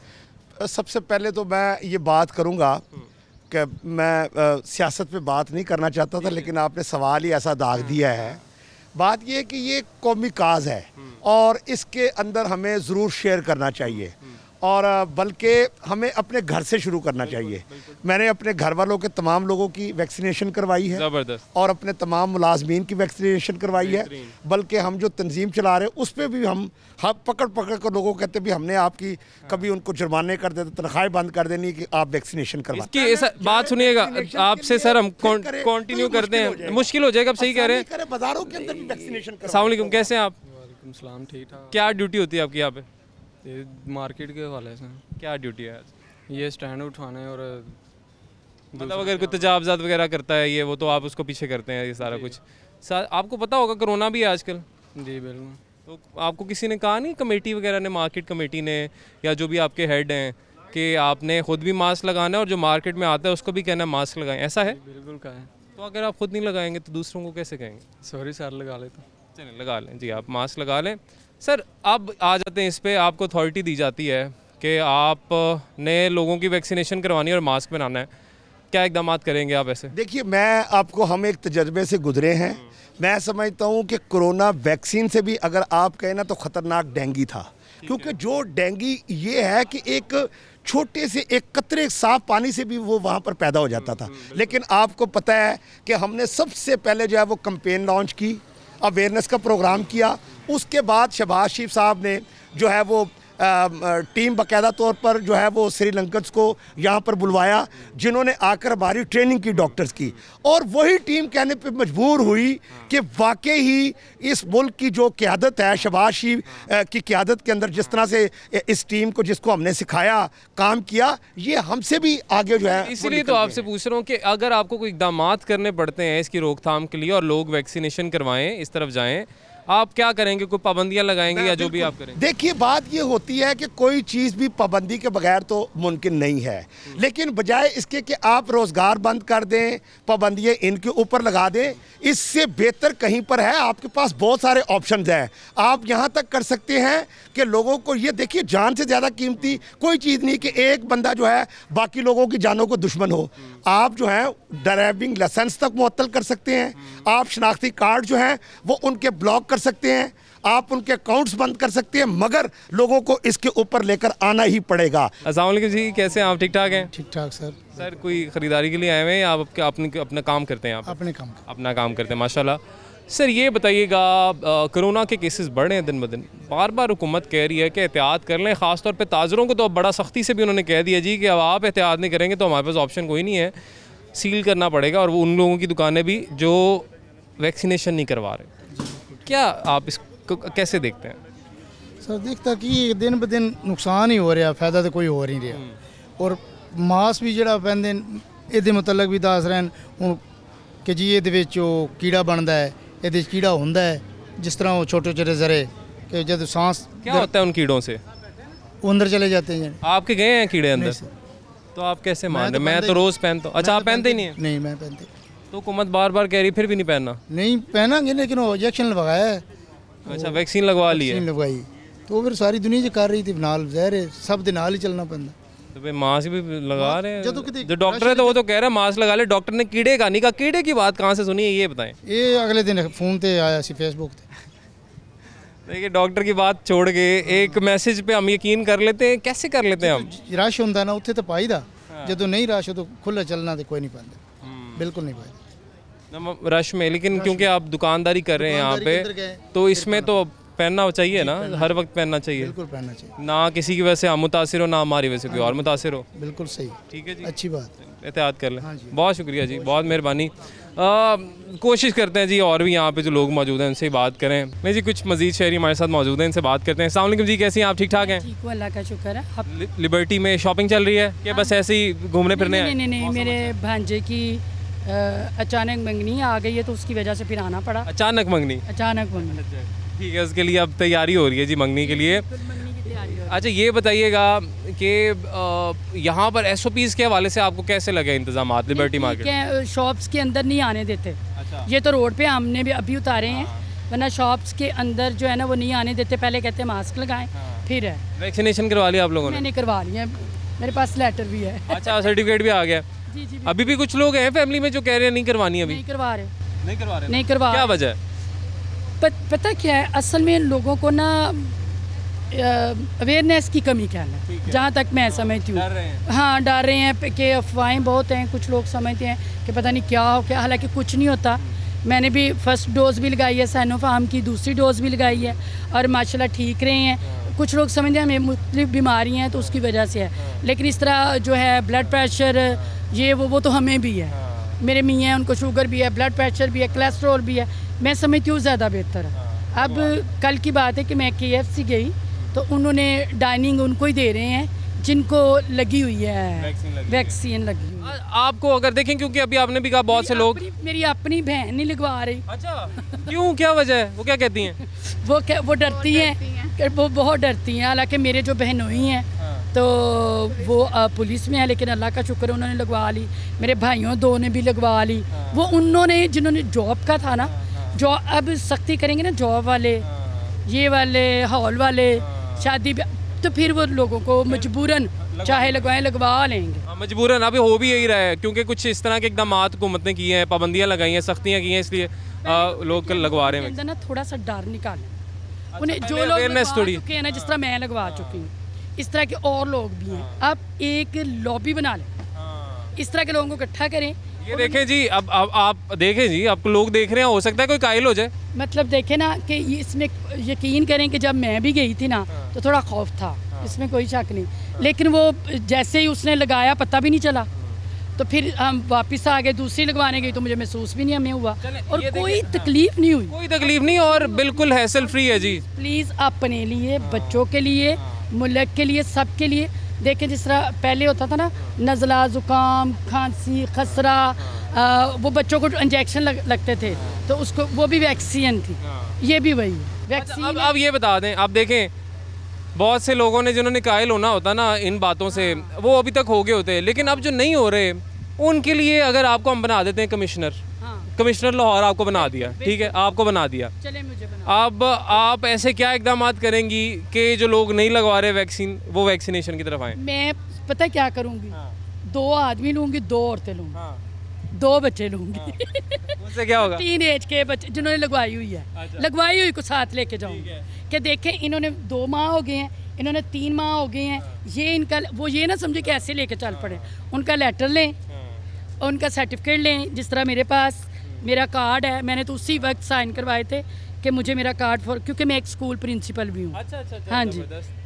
[SPEAKER 8] सबसे पहले तो मैं ये बात करूँगा कि मैं सियासत पे बात नहीं करना चाहता था, लेकिन आपने सवाल ही ऐसा दाग दिया है। बात ये है कि ये कौमी काज है और इसके अंदर हमें ज़रूर शेयर करना चाहिए और बल्कि हमें अपने घर से शुरू करना चाहिए। मैंने अपने घर वालों के तमाम लोगों की वैक्सीनेशन करवाई है और अपने तमाम मुलाजमीन की वैक्सीनेशन करवाई है। बल्कि हम जो तंजीम चला रहे हैं उस पर भी हम पकड़ कर लोगों को कहते भी हमने आपकी कभी उनको जुर्माने कर देते, तनख्वाहें बंद कर देनी कि आप वैक्सीनेशन करवाएं।
[SPEAKER 1] इसकी बात सुनिएगा आपसे सर, हम कंटिन्यू करते हैं, मुश्किल हो जाएगा। आप सही कह रहे हैं,
[SPEAKER 8] बाजारों के अंदर भी वैक्सीनेशन।
[SPEAKER 1] अस्सलाम वालेकुम, कैसे हैं आप?
[SPEAKER 9] सलाम, ठीक ठाक।
[SPEAKER 1] क्या ड्यूटी होती है आपकी यहाँ पे?
[SPEAKER 9] ये मार्केट के हवाले से।
[SPEAKER 1] क्या ड्यूटी है आज?
[SPEAKER 9] ये स्टैंड उठाने और
[SPEAKER 1] मतलब अगर कोई तजावजात वगैरह करता है ये वो, तो आप उसको पीछे करते हैं ये सारा कुछ। आपको पता होगा कोरोना भी है आजकल।
[SPEAKER 9] जी बिल्कुल।
[SPEAKER 1] तो आपको किसी ने कहा नहीं, कमेटी वगैरह ने, मार्केट कमेटी ने या जो भी आपके हेड हैं, कि आपने ख़ुद भी मास्क लगाना है और जो मार्केट में आता है उसको भी कहना है मास्क लगाएं, ऐसा है?
[SPEAKER 9] बिल्कुल कहा है।
[SPEAKER 1] तो अगर आप ख़ुद नहीं लगाएंगे तो दूसरों को कैसे कहेंगे?
[SPEAKER 9] सॉरी सर, लगा लेते।
[SPEAKER 1] चलें लगा लें जी, आप मास्क लगा लें। सर अब आ जाते हैं इस पर, आपको अथॉरिटी दी जाती है कि आपने लोगों की वैक्सीनेशन करवानी है और मास्क पहनाना है, क्या इकदाम करेंगे आप ऐसे?
[SPEAKER 8] देखिए, मैं आपको, हम एक तजर्बे से गुजरे हैं। मैं समझता हूँ कि कोरोना वैक्सीन से भी अगर आप कहें ना तो ख़तरनाक डेंगू था, क्योंकि जो डेंगू ये है कि एक छोटे से एक कतरे साफ पानी से भी वो वहाँ पर पैदा हो जाता था। लेकिन आपको पता है कि हमने सबसे पहले जो है वो कैंपेन लॉन्च की, अवेयरनेस का प्रोग्राम किया। उसके बाद शहबाज शरीफ साहब ने जो है वो टीम बाकायदा तौर पर जो है वो श्रीलंकन्स को यहाँ पर बुलवाया, जिन्होंने आकर हमारी ट्रेनिंग की डॉक्टर्स की, और वही टीम कहने पे मजबूर हुई कि वाकई ही इस मुल्क की जो क़यादत है, शहबाज शरीफ की क़यादत के अंदर जिस तरह से इस टीम को, जिसको हमने सिखाया, काम किया, ये हमसे भी आगे जो है।
[SPEAKER 1] इसलिए तो आपसे पूछ रहा हूँ कि अगर आपको कोई इकदाम करने पड़ते हैं इसकी रोकथाम के लिए और लोग वैक्सीनेशन करवाएँ, इस तरफ जाएँ, आप क्या करेंगे, कोई पाबंदियां लगाएंगे या जो भी आप करेंगे?
[SPEAKER 8] देखिए, बात ये होती है कि कोई चीज़ भी पाबंदी के बगैर तो मुमकिन नहीं है, लेकिन बजाय इसके कि आप रोज़गार बंद कर दें, पाबंदियाँ इनके ऊपर लगा दें, इससे बेहतर कहीं पर है, आपके पास बहुत सारे ऑप्शंस हैं। आप यहाँ तक कर सकते हैं कि लोगों को ये देखिए, जान से ज़्यादा कीमती कोई चीज़ नहीं कि एक बंदा जो है बाकी लोगों की जानों को दुश्मन हो। आप जो है ड्राइविंग लाइसेंस तक मुअत्तल कर सकते हैं, आप शनाख्ती कार्ड जो हैं वो उनके ब्लॉक कर सकते हैं, आप उनके अकाउंट्स बंद कर सकते हैं, मगर लोगों को इसके ऊपर लेकर आना ही पड़ेगा।
[SPEAKER 1] अस्सलाम वालेकुम जी, कैसे हैं आप? ठीक ठाक हैं?
[SPEAKER 2] ठीक ठाक सर।
[SPEAKER 1] सर, कोई ख़रीदारी के लिए आए हुए हैं या आप अपना काम करते हैं? आप
[SPEAKER 2] अपने काम
[SPEAKER 1] अपना काम करते हैं, माशाल्लाह। सर, ये बताइएगा, कोरोना के केसेस बढ़ रहे हैं दिन ब दिन, बार बार हुकूमत कह रही है कि एहतियात कर लें, ख़ासतौर पे ताजरों को तो अब बड़ा सख्ती से भी उन्होंने कह दिया जी कि अब आप एहतियात नहीं करेंगे तो हमारे पास ऑप्शन कोई नहीं है, सील करना पड़ेगा, और वो उन लोगों की दुकानें भी जो वैक्सीनेशन नहीं करवा रहे। क्या आप इसको कैसे देखते हैं?
[SPEAKER 10] सर, देखता कि दिन ब दिन नुकसान ही हो रहा, फायदा तो कोई हो नहीं रहा। और मास्क भी ਜਿਹੜਾ ਪੈਂਦੇ ਇਹਦੇ ਮੁਤਲਕ ਵੀ ਦੱਸ ਰਹੇ ਹੁਣ ਕਿ ਜੀ ਇਹਦੇ ਵਿੱਚ ਉਹ ਕੀੜਾ ਬਣਦਾ ਹੈ, ਇਹਦੇ ਵਿੱਚ ਕੀੜਾ ਹੁੰਦਾ ਹੈ, जिस तरह वो छोटे छोटे जरे कि जब सांस
[SPEAKER 1] क्या होता है उन कीड़ों से?
[SPEAKER 10] वो अंदर चले जाते हैं।
[SPEAKER 1] आपके गए हैं कीड़े अंदर? तो आप कैसे मान रहे? मैं तो रोज़ पहनता हूँ। अच्छा, आप पहनते ही नहीं है?
[SPEAKER 10] नहीं, मैं पहनते।
[SPEAKER 1] तो हुकूमत बार बार कह रही फिर भी नहीं पहनना?
[SPEAKER 10] नहीं पहनांगे, लेकिन वो इंजेक्शन लगवाया है।
[SPEAKER 1] अच्छा, वैक्सीन लगवा ली है?
[SPEAKER 10] लगवाई तो फिर सारी दुनिया जो कर रही थी, नाल ज़ाहिर है सब दे नाल ही चलना पैंदा।
[SPEAKER 1] तो भाई मास्क भी लगा रहे हैं, जो डॉक्टर है तो वो तो कह रहा है मास्क लगा ले, डॉक्टर ने कीड़े का नहीं कहा। कीड़े की बात कहाँ से सुनी है, ये बताएं।
[SPEAKER 10] ये अगले दिन फ़ोन पे आया सी, फेसबुक पे।
[SPEAKER 1] देखिए, डॉक्टर की बात छोड़ के एक मैसेज पे हम यकीन कर लेते हैं, कैसे कर लेते हैं हम?
[SPEAKER 10] रश होंदा ना उत्थे तो पाईदा, जो नहीं रश हो तो खुला चलना तो कोई नहीं पाता, बिल्कुल नहीं पाता
[SPEAKER 1] रश में। लेकिन क्योंकि आप दुकानदारी कर रहे हैं यहाँ पे, तो इसमें तो पहनना चाहिए ना, हर वक्त पहनना चाहिए।
[SPEAKER 10] बिल्कुल पहनना चाहिए,
[SPEAKER 1] ना किसी की वजह से हम मुतासिर हो, ना हमारी वजह से कोई और मुतासिर हो।
[SPEAKER 10] बिल्कुल सही,
[SPEAKER 1] ठीक है जी,
[SPEAKER 10] अच्छी बात,
[SPEAKER 1] एहतियात कर लें। बहुत शुक्रिया जी, बहुत मेहरबानी। कोशिश करते हैं जी और भी यहाँ पे जो लोग मौजूद हैं उनसे बात करें। नहीं जी, कुछ मजीद शहरी हमारे साथ मौजूद हैं, इनसे बात करते हैं। अस्सलाम वालेकुम जी, कैसी हैं आप? ठीक ठाक हैं?
[SPEAKER 11] ठीक हूँ, अल्लाह का शुक्र है।
[SPEAKER 1] लिबर्टी में शॉपिंग चल रही है कि बस ऐसे ही घूमने फिरने?
[SPEAKER 11] नहीं, मेरे भांजे की अचानक मंगनी आ गई है तो उसकी वजह से फिर आना पड़ा।
[SPEAKER 1] अचानक मंगनी?
[SPEAKER 11] अचानक मंगनी,
[SPEAKER 1] ठीक है, उसके लिए अब तैयारी हो रही है जी मंगनी के लिए। अच्छा, ये बताइएगा कि यहाँ पर SOPs के हवाले से आपको कैसे लगे इंतजाम लिबर्टी मार्केट?
[SPEAKER 11] शॉप्स के अंदर नहीं आने देते। अच्छा। ये तो रोड पे हमने भी अभी उतारे हैं, वरना शॉप्स के अंदर जो है ना वो नहीं आने देते। पहले कहते हैं मास्क लगाएं, फिर है।
[SPEAKER 1] वैक्सीनेशन करवा लिया आप लोगों ने?
[SPEAKER 11] मैंने करवा लिया है, मेरे पास लेटर भी है।
[SPEAKER 1] अच्छा, सर्टिफिकेट भी आ गया?
[SPEAKER 11] जी जी।
[SPEAKER 1] अभी भी कुछ लोग हैं फैमिली में जो कह रहे हैं नहीं करवानी? अभी
[SPEAKER 11] नहीं करवा रहे।
[SPEAKER 1] क्या वजह है?
[SPEAKER 11] पता क्या है, असल में लोगों को ना अवेयरनेस की कमी कहना है, जहाँ तक मैं समझती हूँ। हाँ, डर रहे हैं कि अफवाहें बहुत हैं, कुछ लोग समझते हैं कि पता नहीं क्या हो क्या, हालांकि कुछ नहीं होता। मैंने भी फर्स्ट डोज़ भी लगाई है साइनोफार्म की, दूसरी डोज़ भी लगाई है और माशाल्लाह ठीक रहे हैं। कुछ लोग समझते हैं हमें मुख्तलिफ बीमारी हैं तो उसकी वजह से है, लेकिन इस तरह जो है ब्लड प्रेशर ये वो तो हमें भी है। मेरे मियाँ हैं, उनको शुगर भी है, ब्लड प्रेशर भी है, कोलेस्ट्रॉल भी है। मैं समझती हूँ ज़्यादा बेहतर है। अब कल की बात है कि मैं KFC गई तो उन्होंने डाइनिंग उनको ही दे रहे हैं जिनको लगी हुई है वैक्सीन लगी हुई है।
[SPEAKER 1] आपको अगर देखें, क्योंकि अभी आपने भी कहा बहुत से लोग,
[SPEAKER 11] मेरी अपनी बहन नहीं लगवा रही।
[SPEAKER 1] अच्छा, क्यों, क्या वजह है? वो क्या कहती हैं?
[SPEAKER 11] वो डरती हैं, वो बहुत डरती हैं। हालांकि मेरे जो बहनोई हैं तो वो पुलिस में है, लेकिन अल्लाह का शुक्र उन्होंने लगवा ली। मेरे भाइयों दो ने भी लगवा ली। वो उन्होंने जिन्होंने जॉब का था ना, जो अब सख्ती करेंगे ना जॉब वाले, ये वाले, हॉल वाले, शादी, तो फिर वो लोगों को मजबूरन चाहे लगवा लेंगे।
[SPEAKER 1] मजबूरन अभी हो भी यही रहा है, क्योंकि कुछ इस तरह के एकदम हुकूमत ने किए हैं, पाबंदियां लगाई हैं, सख्तियां की हैं, इसलिए लोग लगवा रहे हैं।
[SPEAKER 11] ना थोड़ा सा डर निकालें उन्हें, जो लोग लगवा चुके हैं ना, जिस तरह मैं लगवा चुकी हूँ, इस तरह के और लोग भी हैं। अब एक लॉबी बना लें, इस तरह के लोगों को इकट्ठा करें।
[SPEAKER 1] ये देखें जी, अब आप देखें जी, आपको लोग देख रहे हैं, हो सकता है कोई कायल हो जाए।
[SPEAKER 11] मतलब देखें ना कि इसमें यकीन करें कि जब मैं भी गई थी ना तो थोड़ा खौफ था, इसमें कोई शक नहीं, लेकिन वो जैसे ही उसने लगाया पता भी नहीं चला, तो फिर हम वापस आ गए। दूसरी लगवाने गई तो मुझे महसूस भी नहीं हमें हुआ और कोई तकलीफ नहीं हुई,
[SPEAKER 1] कोई तकलीफ नहीं, और बिल्कुल हैसल फ्री है जी।
[SPEAKER 11] प्लीज़ अपने लिए, बच्चों के लिए, मुल्क के लिए, सब के लिए देखें। जिस तरह पहले होता था ना, नज़ला, ज़ुकाम, खांसी, खसरा, वो बच्चों को इंजेक्शन लगते थे, तो उसको वो भी वैक्सीन थी, ये भी वही वैक्सीन।
[SPEAKER 1] अब ये बता दें, आप देखें बहुत से लोगों ने जिन्होंने कायल होना होता ना इन बातों से, वो अभी तक हो गए होते हैं, लेकिन अब जो नहीं हो रहे उनके लिए अगर आपको हम बना देते हैं कमिश्नर, कमिश्नर लाहौर आपको बना दिया, ठीक है, आपको बना दिया,
[SPEAKER 11] चले मुझे बना।
[SPEAKER 1] अब आप ऐसे क्या इकदाम करेंगी कि जो लोग नहीं लगवा रहे वैक्सीन वो वैक्सीनेशन की तरफ आए?
[SPEAKER 11] मैं पता क्या करूँगी, 2 आदमी लूँगी, 2 औरतें लूँगी, 2 बच्चे लूँगी।
[SPEAKER 1] उससे क्या होगा?
[SPEAKER 11] 3 एज के बच्चे जिन्होंने लगवाई हुई है, लगवाई हुई को साथ लेके जाऊँगी कि देखें इन्होंने 2 माह हो गए हैं, इन्होंने 3 माह हो गए हैं, ये इनका वो ये ना समझे कि ऐसे लेके चल पड़े। उनका लेटर लें, उनका सर्टिफिकेट लें, जिस तरह मेरे पास मेरा कार्ड है, मैंने तो उसी वक्त साइन करवाए थे कि मुझे मेरा कार्ड फॉर, क्योंकि मैं एक स्कूल प्रिंसिपल भी हूँ।
[SPEAKER 1] अच्छा,
[SPEAKER 11] हाँ जी,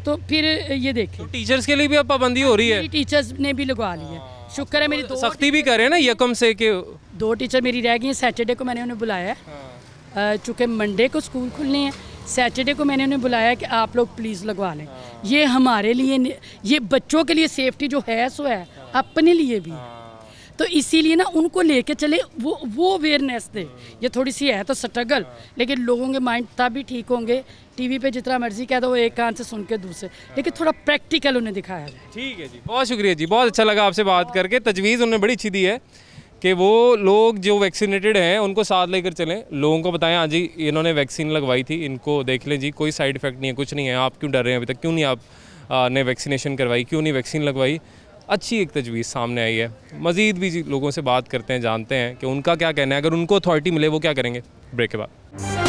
[SPEAKER 11] तो फिर ये देखें
[SPEAKER 1] तो टीचर्स के लिए भी अब पाबंदी हो रही है?
[SPEAKER 11] टीचर्स ने भी लगवा ली है, शुक्र है। मेरी 2
[SPEAKER 1] सख्ती भी करें ना यकम से कि
[SPEAKER 11] 2 टीचर मेरी रह गई हैं। सैटरडे को मैंने उन्हें बुलाया है, चूँकि मंडे को स्कूल खुलने हैं, सैटरडे को मैंने उन्हें बुलाया कि आप लोग प्लीज़ लगवा लें। ये हमारे लिए, ये बच्चों के लिए सेफ्टी जो है सो है, अपने लिए भी, तो इसीलिए ना उनको लेके चले, वो अवेयरनेस दे। ये थोड़ी सी है तो स्ट्रगल, लेकिन लोगों के माइंड तब भी ठीक होंगे। टीवी पे जितना मर्जी कह दो वो एक कान से सुन के दूसरे, लेकिन थोड़ा प्रैक्टिकल उन्हें दिखाया जाए।
[SPEAKER 1] ठीक है जी, बहुत शुक्रिया जी, बहुत अच्छा लगा आपसे बात करके। तजवीज़ उन्होंने बड़ी अच्छी दी है कि वो लोग जो वैक्सीनेटेड हैं उनको साथ लेकर चलें, लोगों को बताएं हाँ जी इन्होंने वैक्सीन लगवाई थी, इनको देख लें जी, कोई साइड इफ़ेक्ट नहीं है, कुछ नहीं है, आप क्यों डर रहे हैं, अभी तक क्यों नहीं आप ने वैक्सीनेशन करवाई, क्यों नहीं वैक्सीन लगवाई। अच्छी एक तजवीज़ सामने आई है। मज़ीद भी जी लोगों से बात करते हैं, जानते हैं कि उनका क्या कहना है, अगर उनको अथॉरिटी मिले वो क्या करेंगे। ब्रेक के बाद।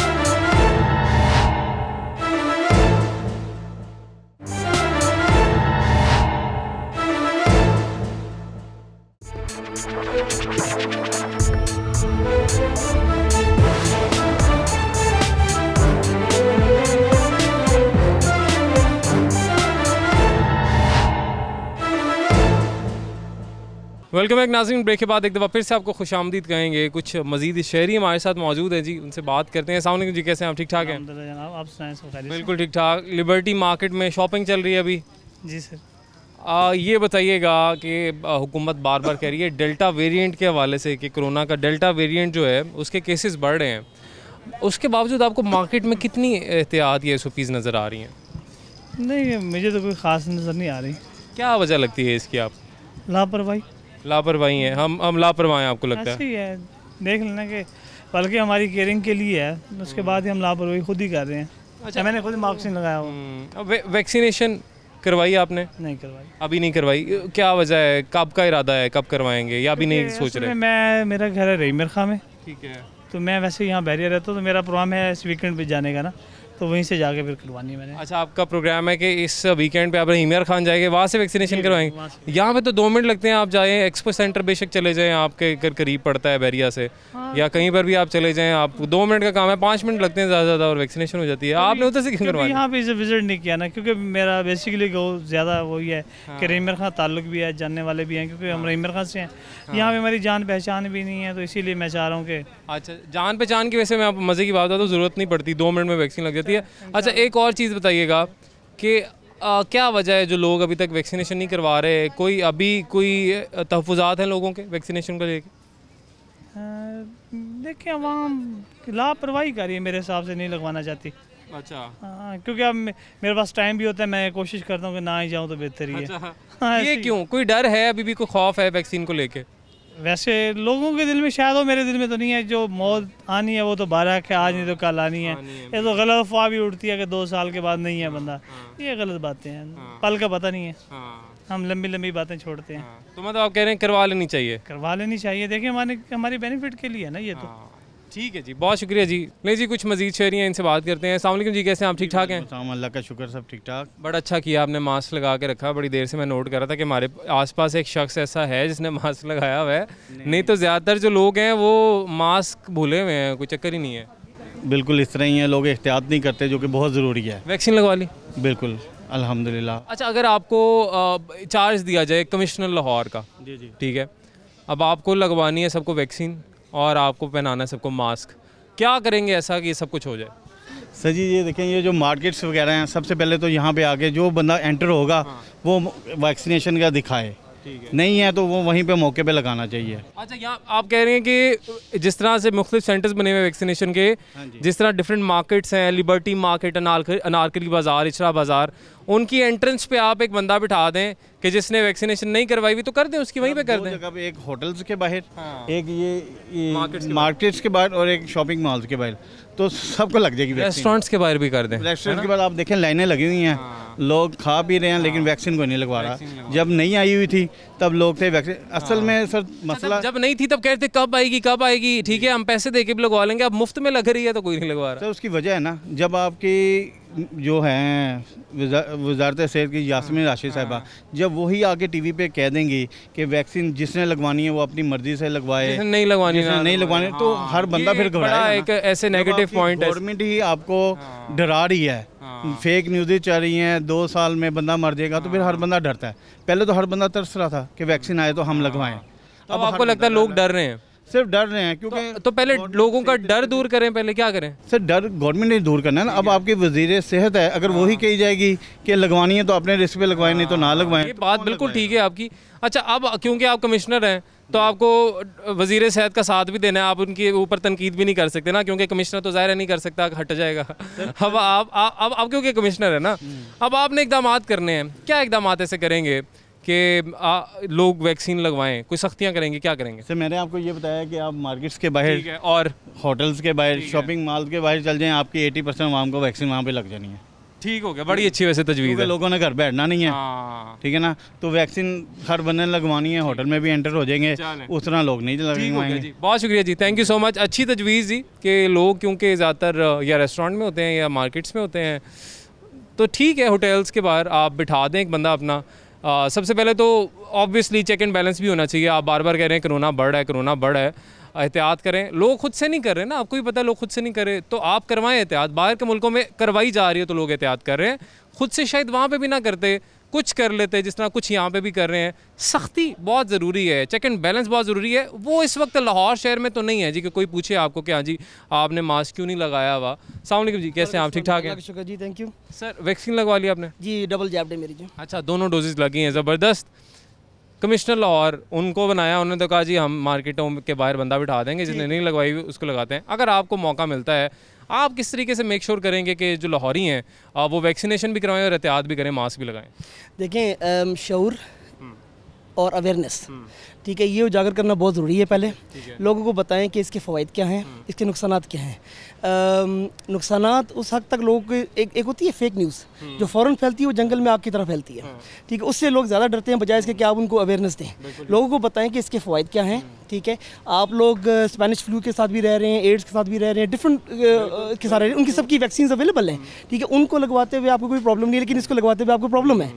[SPEAKER 1] वेलकम बैक नाज़रीन, ब्रेक के बाद एक दफ़ा फिर से आपको खुशामदीद कहेंगे। कुछ मज़ीद शहरी हमारे साथ मौजूद हैं जी, उनसे बात करते हैं। अस्सलाम वालेकुम जी, कैसे हैं आप? ठीक ठाक हैं?
[SPEAKER 12] आप सुनाएं?
[SPEAKER 1] बिल्कुल ठीक ठाक। लिबर्टी मार्केट में शॉपिंग चल रही है अभी?
[SPEAKER 12] जी सर।
[SPEAKER 1] ये बताइएगा कि हुकूमत बार बार कह रही है डेल्टा वेरिएंट के हवाले से कि कोरोना का डेल्टा वेरिएंट जो है उसके केसेस बढ़ रहे हैं, उसके बावजूद आपको मार्केट में कितनी एहतियात या SOPs नज़र आ रही हैं?
[SPEAKER 12] नहीं, मुझे तो कोई ख़ास नज़र नहीं आ रही।
[SPEAKER 1] क्या वजह लगती है इसकी? आप लापरवाही है। हम लापरवाह हैं आपको लगता है?
[SPEAKER 12] ऐसे ही है, देख लेना कि बल्कि हमारी केयरिंग के लिए है, उसके बाद ही हम लापरवाही खुद ही कर रहे हैं। अच्छा, मैंने खुद मास्क लगाया हुआ।
[SPEAKER 1] वैक्सीनेशन करवाई आपने?
[SPEAKER 12] नहीं करवाई।
[SPEAKER 1] अभी नहीं करवाई, क्या वजह है? कब का इरादा है, कब करवाएंगे या अभी नहीं सोच रहे?
[SPEAKER 12] मेरा घर है रहीमर खां में,
[SPEAKER 1] ठीक है,
[SPEAKER 12] तो मैं वैसे यहाँ बैरियर रहता हूँ, तो मेरा प्रोग्राम है इस वीकेंड पे जाने का ना, तो वहीं से जाके फिर करवानी है मैंने।
[SPEAKER 1] अच्छा, आपका प्रोग्राम है कि इस वीकेंड पे आप रहीमर खान जाएंगे, वहाँ से वैक्सीनेशन करवाएंगे? यहाँ पे तो 2 मिनट लगते हैं, आप जाएँ एक्सपो सेंटर बेशक चले जाएँ, आपके घर करीब पड़ता है बैरिया से, या कहीं पर भी आप चले जाएँ, आप 2 मिनट का काम है, 5 मिनट लगते हैं ज़्यादा और वैक्सीनेशन हो जाती है। आपने उधर से क्यों करवाया?
[SPEAKER 12] यहाँ पे विजिट नहीं किया ना, क्योंकि मेरा बेसिकली गोल ज़्यादा वही है कि रहीमर खां ताल्लुक भी है, जानने वाले भी हैं, क्योंकि हम रहीमर खां से हैं, यहाँ पे हमारी जान पहचान भी नहीं है, तो इसीलिए मैं चाह रहा हूँ कि।
[SPEAKER 1] अच्छा, जान पहचान की वजह से मैं आप मज़े की बात बता दूँ, ज़रूरत नहीं पड़ती, 2 मिनट में वैक्सीन लग जाती है। अच्छा, एक और चीज़ बताइएगा कि क्या वजह है जो लोग अभी तक वैक्सीनेशन नहीं करवा रहे? कोई तहफ़्फ़ुज़ात हैं लोगों के वैक्सीनेशन को लेकर?
[SPEAKER 12] देखिए, अवाम लापरवाही कर रही है, मेरे हिसाब से नहीं लगवाना चाहती।
[SPEAKER 1] अच्छा,
[SPEAKER 12] क्योंकि अब मेरे पास टाइम भी होता है, मैं कोशिश करता हूँ कि ना ही जाऊँ तो बेहतर ही है।
[SPEAKER 1] अच्छा, ये क्यों? कोई डर है अभी भी, कोई खौफ है वैक्सीन को लेके?
[SPEAKER 12] वैसे लोगों के दिल में शायद हो, मेरे दिल में तो नहीं है। जो मौत आनी है वो तो बारह है, आज नहीं तो कल आनी है। ये तो गलत अफवाह भी उठती है कि 2 साल के बाद नहीं है बंदा, ये गलत बातें हैं, पल का पता नहीं है। हम लंबी लंबी बातें छोड़ते हैं।
[SPEAKER 1] तो मतलब आप कह रहे हैं करवा लेनी चाहिए?
[SPEAKER 12] करवा लेनी चाहिए, देखिए हमारी बेनिफिट के लिए है ना ये तो।
[SPEAKER 1] ठीक है जी, बहुत शुक्रिया जी। ले जी, कुछ मजीद शहरी हैं, इनसे बात करते हैं। अस्सलाम वालेकुम जी, कैसे हैं आप? ठीक ठाक हैं?
[SPEAKER 13] अल्लाह का शुक्र, सब ठीक ठाक।
[SPEAKER 1] बड़ा अच्छा किया आपने मास्क लगा के रखा। बड़ी देर से मैं नोट कर रहा था कि हमारे आसपास एक शख्स ऐसा है जिसने मास्क लगाया हुआ है, नहीं तो ज़्यादातर जो लोग हैं वो मास्क भूले हुए हैं, कोई चक्कर ही नहीं है।
[SPEAKER 13] बिल्कुल इस तरह ही है, लोग एहतियात नहीं करते, जो कि बहुत ज़रूरी है।
[SPEAKER 1] वैक्सीन लगवा ली?
[SPEAKER 13] बिल्कुल, अल्हम्दुलिल्लाह।
[SPEAKER 1] अच्छा, अगर आपको चार्ज दिया जाए कमिश्नर लाहौर का,
[SPEAKER 13] जी जी,
[SPEAKER 1] ठीक है, अब आपको लगवानी है सबको वैक्सीन और आपको पहनाना है सबको मास्क, क्या करेंगे ऐसा कि सब कुछ हो जाए?
[SPEAKER 13] सर जी, ये देखें, ये जो मार्केट्स वगैरह हैं, सबसे पहले तो यहाँ पे आके जो बंदा एंटर होगा वो वैक्सीनेशन का दिखाए, नहीं है तो वो वहीं पे मौके पे लगाना चाहिए।
[SPEAKER 1] अच्छा, यहाँ आप कह रहे हैं कि जिस तरह से मुख्तलिफ सेंटर्स बने हुए वैक्सीनेशन के, जिस तरह डिफरेंट मार्केट्स हैं, लिबर्टी मार्केट, अनारकली बाज़ार, इचरा बाज़ार, उनकी एंट्रेंस पे आप एक बंदा बिठा दें कि जिसने वैक्सीनेशन नहीं करवाई हुई तो कर दें उसकी वहीं पे कर दें।
[SPEAKER 13] जगह पे एक होटल्स के बाहर, एक ये मार्केट्स के बाहर और एक शॉपिंग मॉल्स के बाहर, तो सबको लग जाएगी।
[SPEAKER 1] रेस्टोरेंट्स के बाहर भी कर दें।
[SPEAKER 13] रेस्टोरेंट के बाद आप देखें लाइनें लगी हुई हैं, लोग खा पी रहे हैं लेकिन वैक्सीन को नहीं लगवा रहा। जब नहीं आई हुई थी तब लोग थे वैक्सीन, असल में सर मसला
[SPEAKER 1] जब नहीं थी तब कहते कब आएगी, ठीक है हम पैसे दे के भी लगवा लेंगे, अब मुफ्त में लग रही है तो कोई नहीं लगवा रहा।
[SPEAKER 13] सर उसकी वजह है ना, जब आपकी जो हैं वजारत सेहत की यास्मीन राशिद साहिबा, जब वही आके टीवी पे कह देंगी कि वैक्सीन जिसने लगवानी है वो अपनी मर्जी से लगवाए,
[SPEAKER 1] जिसने नहीं लगवानी
[SPEAKER 13] तो हर बंदा फिर घबराएगा।
[SPEAKER 1] एक ऐसे नेगेटिव पॉइंट है,
[SPEAKER 13] गवर्नमेंट ही आपको डरा रही है, फेक न्यूज़ें चल रही हैं, 2 साल में बंदा मर जाएगा, तो फिर हर बंदा डरता है। पहले तो हर बंदा तरस रहा था कि वैक्सीन आए तो हम लगवाएं।
[SPEAKER 1] अब आपको लगता है लोग डर रहे हैं?
[SPEAKER 13] सिर्फ डर रहे हैं क्योंकि
[SPEAKER 1] तो पहले लोगों का डर दूर करें, पहले क्या करें?
[SPEAKER 13] सर डर गवर्नमेंट ने दूर करना है ना। अब आपके वजीर सेहत है, अगर वही कही जाएगी कि लगवानी है तो अपने रिस्क पे लगवाएं, नहीं तो ना लगवाएं।
[SPEAKER 1] ये बात बिल्कुल ठीक है आपकी। अच्छा, अब क्योंकि आप कमिश्नर हैं तो आपको वजीर सेहत का साथ भी देना है, आप उनके ऊपर तनकीद भी नहीं कर सकते ना, क्योंकि कमिश्नर तो ज़ाहिर नहीं कर सकता, हट जाएगा। अब आप क्योंकि कमिश्नर है ना, अब आपने इकदाम करने हैं। क्या इकदाम ऐसे करेंगे कि लोग वैक्सीन लगवाएं? कोई सख्तियां करेंगे? क्या करेंगे?
[SPEAKER 13] सर मैंने आपको ये बताया कि आप मार्केट्स के बाहर
[SPEAKER 1] और
[SPEAKER 13] होटल्स के बाहर, शॉपिंग मॉल के बाहर चल जाएं, आपकी 80% आवाम को वैक्सीन वहाँ पे लग जानी है।
[SPEAKER 1] ठीक हो गया, बड़ी अच्छी वैसे तजवीज़ है।
[SPEAKER 13] लोगों ने घर बैठना नहीं है, ठीक है ना, तो वैक्सीन हर बंदे ने लगवानी है, होटल में भी एंटर हो जाएंगे, उस तरह लोग नहीं लगवाएंगे।
[SPEAKER 1] बहुत शुक्रिया जी, थैंक यू सो मच। अच्छी तजवीज़ जी कि लोग क्योंकि ज़्यादातर या रेस्टोरेंट में होते हैं या मार्केट्स में होते हैं, तो ठीक है होटल्स के बाहर आप बिठा दें एक बंदा अपना। सबसे पहले तो ऑब्वियसली चेक एंड बैलेंस भी होना चाहिए। आप बार बार कह रहे हैं कोरोना बढ़ है, एहतियात करें। लोग खुद से नहीं कर रहे ना, आपको भी पता है लोग खुद से नहीं कर रहे, तो आप करवाएं एहतियात। बाहर के मुल्कों में करवाई जा रही है तो लोग एहतियात कर रहे हैं, खुद से शायद वहाँ पे भी ना करते, कुछ कर लेते जिस तरह कुछ यहाँ पे भी कर रहे हैं। सख्ती बहुत ज़रूरी है, चेक एंड बैलेंस बहुत ज़रूरी है। वो इस वक्त लाहौर शहर में तो नहीं है जी कि कोई पूछे आपको कि हाँ जी आपने मास्क क्यों नहीं लगाया हुआ। अस्सलाम वालेकुम जी, कैसे हैं आप? ठीक ठाक हैं?
[SPEAKER 14] शुक्र जी, थैंक यू
[SPEAKER 1] सर। वैक्सीन लगवा लिया आपने?
[SPEAKER 14] जी, डबल जैब्ड है मेरी जी।
[SPEAKER 1] अच्छा, दोनों डोजेज़ लगी हैं, ज़बरदस्त। कमिश्नर लाहौर उनको बनाया, उन्होंने तो कहा जी हम मार्केटों के बाहर बंदा बिठा देंगे, जिसने नहीं लगवाई हुई उसको लगाते हैं। अगर आपको मौका मिलता है, आप किस तरीके से मेक श्योर करेंगे कि जो लाहौरी हैं वो वैक्सीनेशन भी करवाएं और एहतियात भी करें, मास्क भी लगाएं?
[SPEAKER 14] देखें, शऊर और अवेयरनेस, ठीक है, ये उजागर करना बहुत ज़रूरी है। पहले लोगों को बताएं कि इसके फ़वाइद क्या हैं, इसके नुकसानात क्या हैं। नुकसानात उस हद तक लोगों को एक होती है फेक न्यूज़ जो फ़ौरन फैलती है, वो जंगल में आग की तरह फैलती है, ठीक है, उससे लोग ज़्यादा डरते हैं बजाय इसके कि आप उनको अवेयरनेस दें। लोगों को बताएं कि इसके फ़वाइद क्या हैं, ठीक है। आप लोग स्पेनिश फ्लू के साथ भी रह रहे हैं, एड्स के साथ भी रह रहे हैं, डिफरेंट के साथ रह रहे हैं, उनकी सबकी वैक्सीन अवेलेबल हैं, ठीक है। उनको लगवाते हुए आपको कोई प्रॉब्लम नहीं है, लेकिन इसको लगवाते हुए आपको प्रॉब्लम है,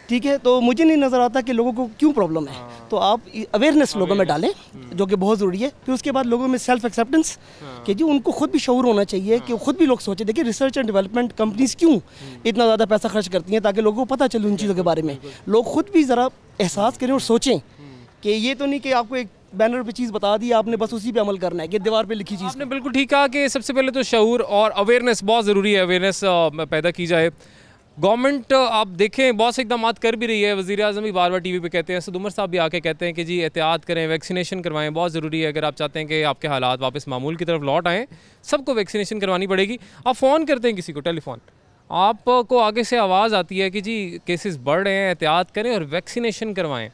[SPEAKER 14] ठीक है। तो मुझे नहीं नज़र आता कि लोगों को क्यों प्रॉब्लम है, तो आप अवेयरनेस लोगों में डालें जो कि बहुत ज़रूरी है। फिर उसके बाद लोगों में सेल्फ एक्सेप्टेंस कि जी उनको खुद भी शऊर होना चाहिए कि खुद भी लोग सोचें। देखिए, रिसर्च एंड डेवलपमेंट कंपनीज क्यों इतना ज़्यादा पैसा खर्च करती हैं, ताकि लोगों को पता चले उन चीज़ों के बारे में। लोग खुद भी ज़रा एहसास करें और सोचें कि ये तो नहीं कि आपको एक बैनर पे चीज़ बता दी, आपने बस उसी पे अमल करना है कि दीवार पे लिखी चीज़।
[SPEAKER 1] आपने बिल्कुल ठीक कहा कि सबसे पहले तो शऊर और अवेयरनेस बहुत ज़रूरी है, अवेयरनेस पैदा की जाए। गवर्नमेंट आप देखें बहुत से इकदाम कर भी रही है, वज़ीर आज़म भी बार बार टीवी पे कहते हैं, असद उमर साहब भी आके कहते हैं कि जी एहतियात करें, वैक्सीनेशन करवाएं, बहुत ज़रूरी है। अगर आप चाहते हैं कि आपके हालात वापस मामूल की तरफ लौट आएँ, सबको वैक्सीनेशन करवानी पड़ेगी। आप फ़ोन करते हैं किसी को, टेलीफोन, आपको आगे से आवाज़ आती है कि जी केसेस बढ़ रहे हैं, एहतियात करें और वैक्सीनेशन करवाएँ।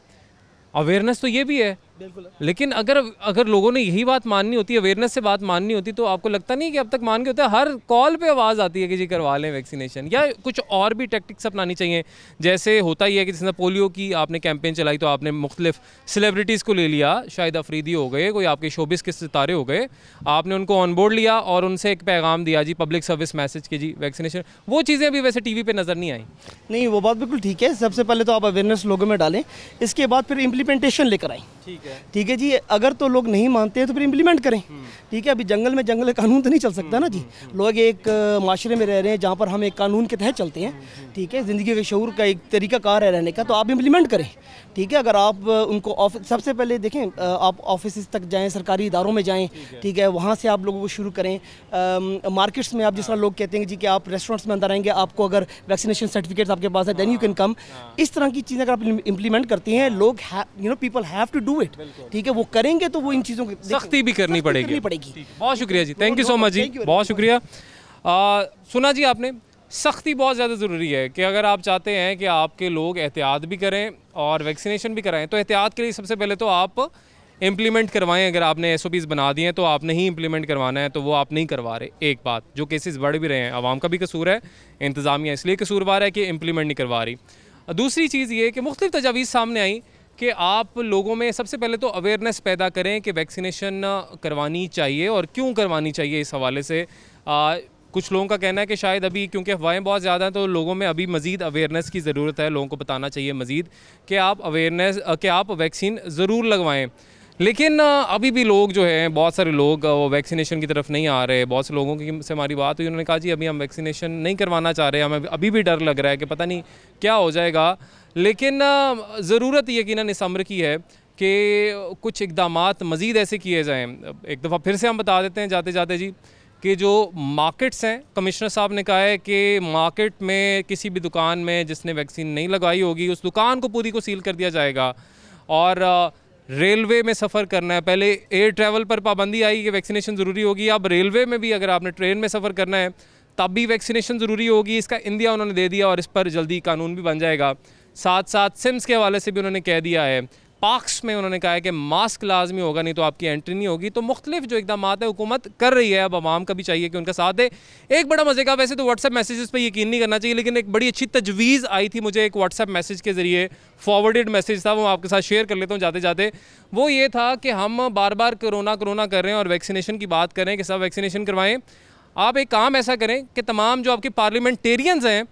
[SPEAKER 1] अवेयरनेस तो ये भी है, लेकिन अगर लोगों ने यही बात माननी होती, अवेयरनेस से बात माननी होती, तो आपको लगता नहीं कि अब तक मान के होता है? हर कॉल पे आवाज़ आती है कि जी करवा लें वैक्सीनेशन, या कुछ और भी टैक्टिक्स अपनानी चाहिए। जैसे होता ही है कि जिसने पोलियो की आपने कैंपेन चलाई तो आपने मुख्तलिफ सेलिब्रिटीज़ को ले लिया, शाहिद अफरीदी हो गए, कोई आपके शोबिस के सितारे हो गए, आपने उनको ऑन बोर्ड लिया और उनसे एक पैगाम दिया जी, पब्लिक सर्विस मैसेज की जी वैक्सीनेशन। वो चीज़ें अभी वैसे टीवी पे नज़र नहीं आई।
[SPEAKER 14] नहीं, वो बात बिल्कुल ठीक है। सबसे पहले तो आप अवेयरनेस लोगों में डालें, इसके बाद फिर इम्प्लीमेंटेशन लेकर आएँ, ठीक है जी। अगर तो लोग नहीं मानते हैं तो फिर इम्प्लीमेंट करें, ठीक है। अभी जंगल में जंगल कानून तो नहीं चल सकता ना जी। लोग एक माशरे में रह रहे हैं जहाँ पर हम एक कानून के तहत चलते हैं, ठीक है। ज़िंदगी के शऊर का एक तरीका कार है रहने का, तो आप इम्प्लीमेंट करें, ठीक है। अगर आप उनको सबसे पहले देखें, आप ऑफिस तक जाएं, सरकारी इदारों में जाएं, ठीक है, वहाँ से आप लोगों को शुरू करें। मार्केट्स में आप जिस तरह लोग कहते हैं जी कि आप रेस्टोरेंट्स में अंदर आएंगे, आपको अगर वैक्सीनेशन सर्टिफिकेट आपके पास है देन यू कैन कम। इस तरह की चीज़ें अगर आप इम्प्लीमेंट करती हैं, लोग people have to do it, ठीक है। वो करेंगे तो वो इन चीज़ों की
[SPEAKER 1] सख्ती भी करनी पड़ेगी। बहुत शुक्रिया जी, थैंक यू सो मच जी, बहुत शुक्रिया। सुना जी आपने, सख्ती बहुत ज़्यादा ज़रूरी है कि अगर आप चाहते हैं कि आपके लोग एहतियात भी करें और वैक्सीनेशन भी कराएं, तो एहतियात के लिए सबसे पहले तो आप इम्प्लीमेंट करवाएं। अगर आपने SOPs बना दिए हैं तो आप नहीं इम्प्लीमेंट करवाना है, तो वो आप नहीं करवा रहे। एक बात, जो केसेस बढ़ भी रहे हैं, आवाम का भी कसूर है, इंतज़ामिया इसलिए कसूरवार है कि इम्प्लीमेंट नहीं करवा रही। दूसरी चीज़ ये कि मुख्तलिफ तजावीज़ सामने आई कि आप लोगों में सबसे पहले तो अवेयरनेस पैदा करें कि वैक्सीनेशन करवानी चाहिए और क्यों करवानी चाहिए। इस हवाले से कुछ लोगों का कहना है कि शायद अभी क्योंकि अफवाहें बहुत ज़्यादा हैं तो लोगों में अभी मज़ीद अवेयरनेस की ज़रूरत है। लोगों को बताना चाहिए मज़ीद कि आप वैक्सीन ज़रूर लगवाएं। लेकिन अभी भी लोग जो हैं, बहुत सारे लोग वो वैक्सीनेशन की तरफ नहीं आ रहे। बहुत से लोगों की से हमारी बात हुई, उन्होंने कहा जी अभी हम वैक्सीनेशन नहीं करवाना चाह रहे, हमें अभी भी डर लग रहा है कि पता नहीं क्या हो जाएगा। लेकिन ज़रूरत यकीनन इस अम्र की है कि कुछ इक़दामात मज़ीद ऐसे किए जाएँ। एक दफ़ा फिर से हम बता देते हैं जाते जाते जी कि जो मार्केट्स हैं, कमिश्नर साहब ने कहा है कि मार्केट में किसी भी दुकान में जिसने वैक्सीन नहीं लगाई होगी उस दुकान को पूरी को सील कर दिया जाएगा। और रेलवे में सफ़र करना है, पहले एयर ट्रैवल पर पाबंदी आई कि वैक्सीनेशन ज़रूरी होगी, अब रेलवे में भी अगर आपने ट्रेन में सफ़र करना है तब भी वैक्सीनेशन ज़रूरी होगी। इसका इंदिया उन्होंने दे दिया और इस पर जल्दी कानून भी बन जाएगा। साथ साथ सिम्स के हवाले से भी उन्होंने कह दिया है। पार्क्स में उन्होंने कहा है कि मास्क लाजमी होगा, नहीं तो आपकी एंट्री नहीं होगी। तो मुख्तलिफ जो इक़दामात है हुकूमत कर रही है, अब आवाम का भी चाहिए कि उनका साथ दे। एक बड़ा मज़े का, वैसे तो व्हाट्सएप मैसेजेस पे यकीन नहीं करना चाहिए, लेकिन एक बड़ी अच्छी तजवीज़ आई थी मुझे एक व्हाट्सएप मैसेज के ज़रिए, फॉरवर्डेड मैसेज था, वो आपके साथ शेयर कर लेता हूँ जाते जाते। वो ये था कि हम बार बार कोरोना कर रहे हैं और वैक्सीनेशन की बात करें कि सब वैक्सीनेशन करवाएँ। आप एक काम ऐसा करें कि तमाम जो आपके पार्लियामेंटेरियंस हैं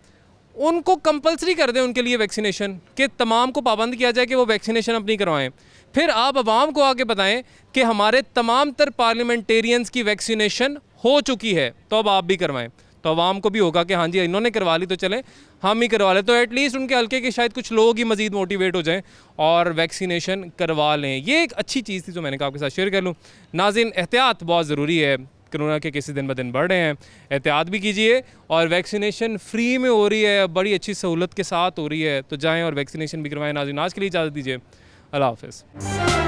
[SPEAKER 1] उनको कंपलसरी कर दें उनके लिए वैक्सीनेशन, कि तमाम को पाबंद किया जाए कि वो वैक्सीनेशन अपनी करवाएं। फिर आप आवाम को आके बताएं कि हमारे तमाम तर पार्लियामेंटेरियंस की वैक्सीनेशन हो चुकी है, तो अब आप भी करवाएं। तो आवाम को भी होगा कि हाँ जी इन्होंने करवा ली तो चलें हम ही करवा लें। तो एटलीस्ट उनके हल्के के शायद कुछ लोग ही मज़ीद मोटिवेट हो जाएं और वैक्सीनेशन करवा लें। ये एक अच्छी चीज़ थी जो मैंने कहा आपके साथ शेयर कर लूँ। नाज़रीन, एहतियात बहुत ज़रूरी है। कोरोना के केसेस दिन ब दिन बढ़ रहे हैं, एहतियात भी कीजिए। और वैक्सीनेशन फ्री में हो रही है, बड़ी अच्छी सहूलत के साथ हो रही है, तो जाएं और वैक्सीनेशन भी करवाएं। नाज़रीन, आज के लिए इजाज़त दीजिए, अल्लाह हाफ़िज़।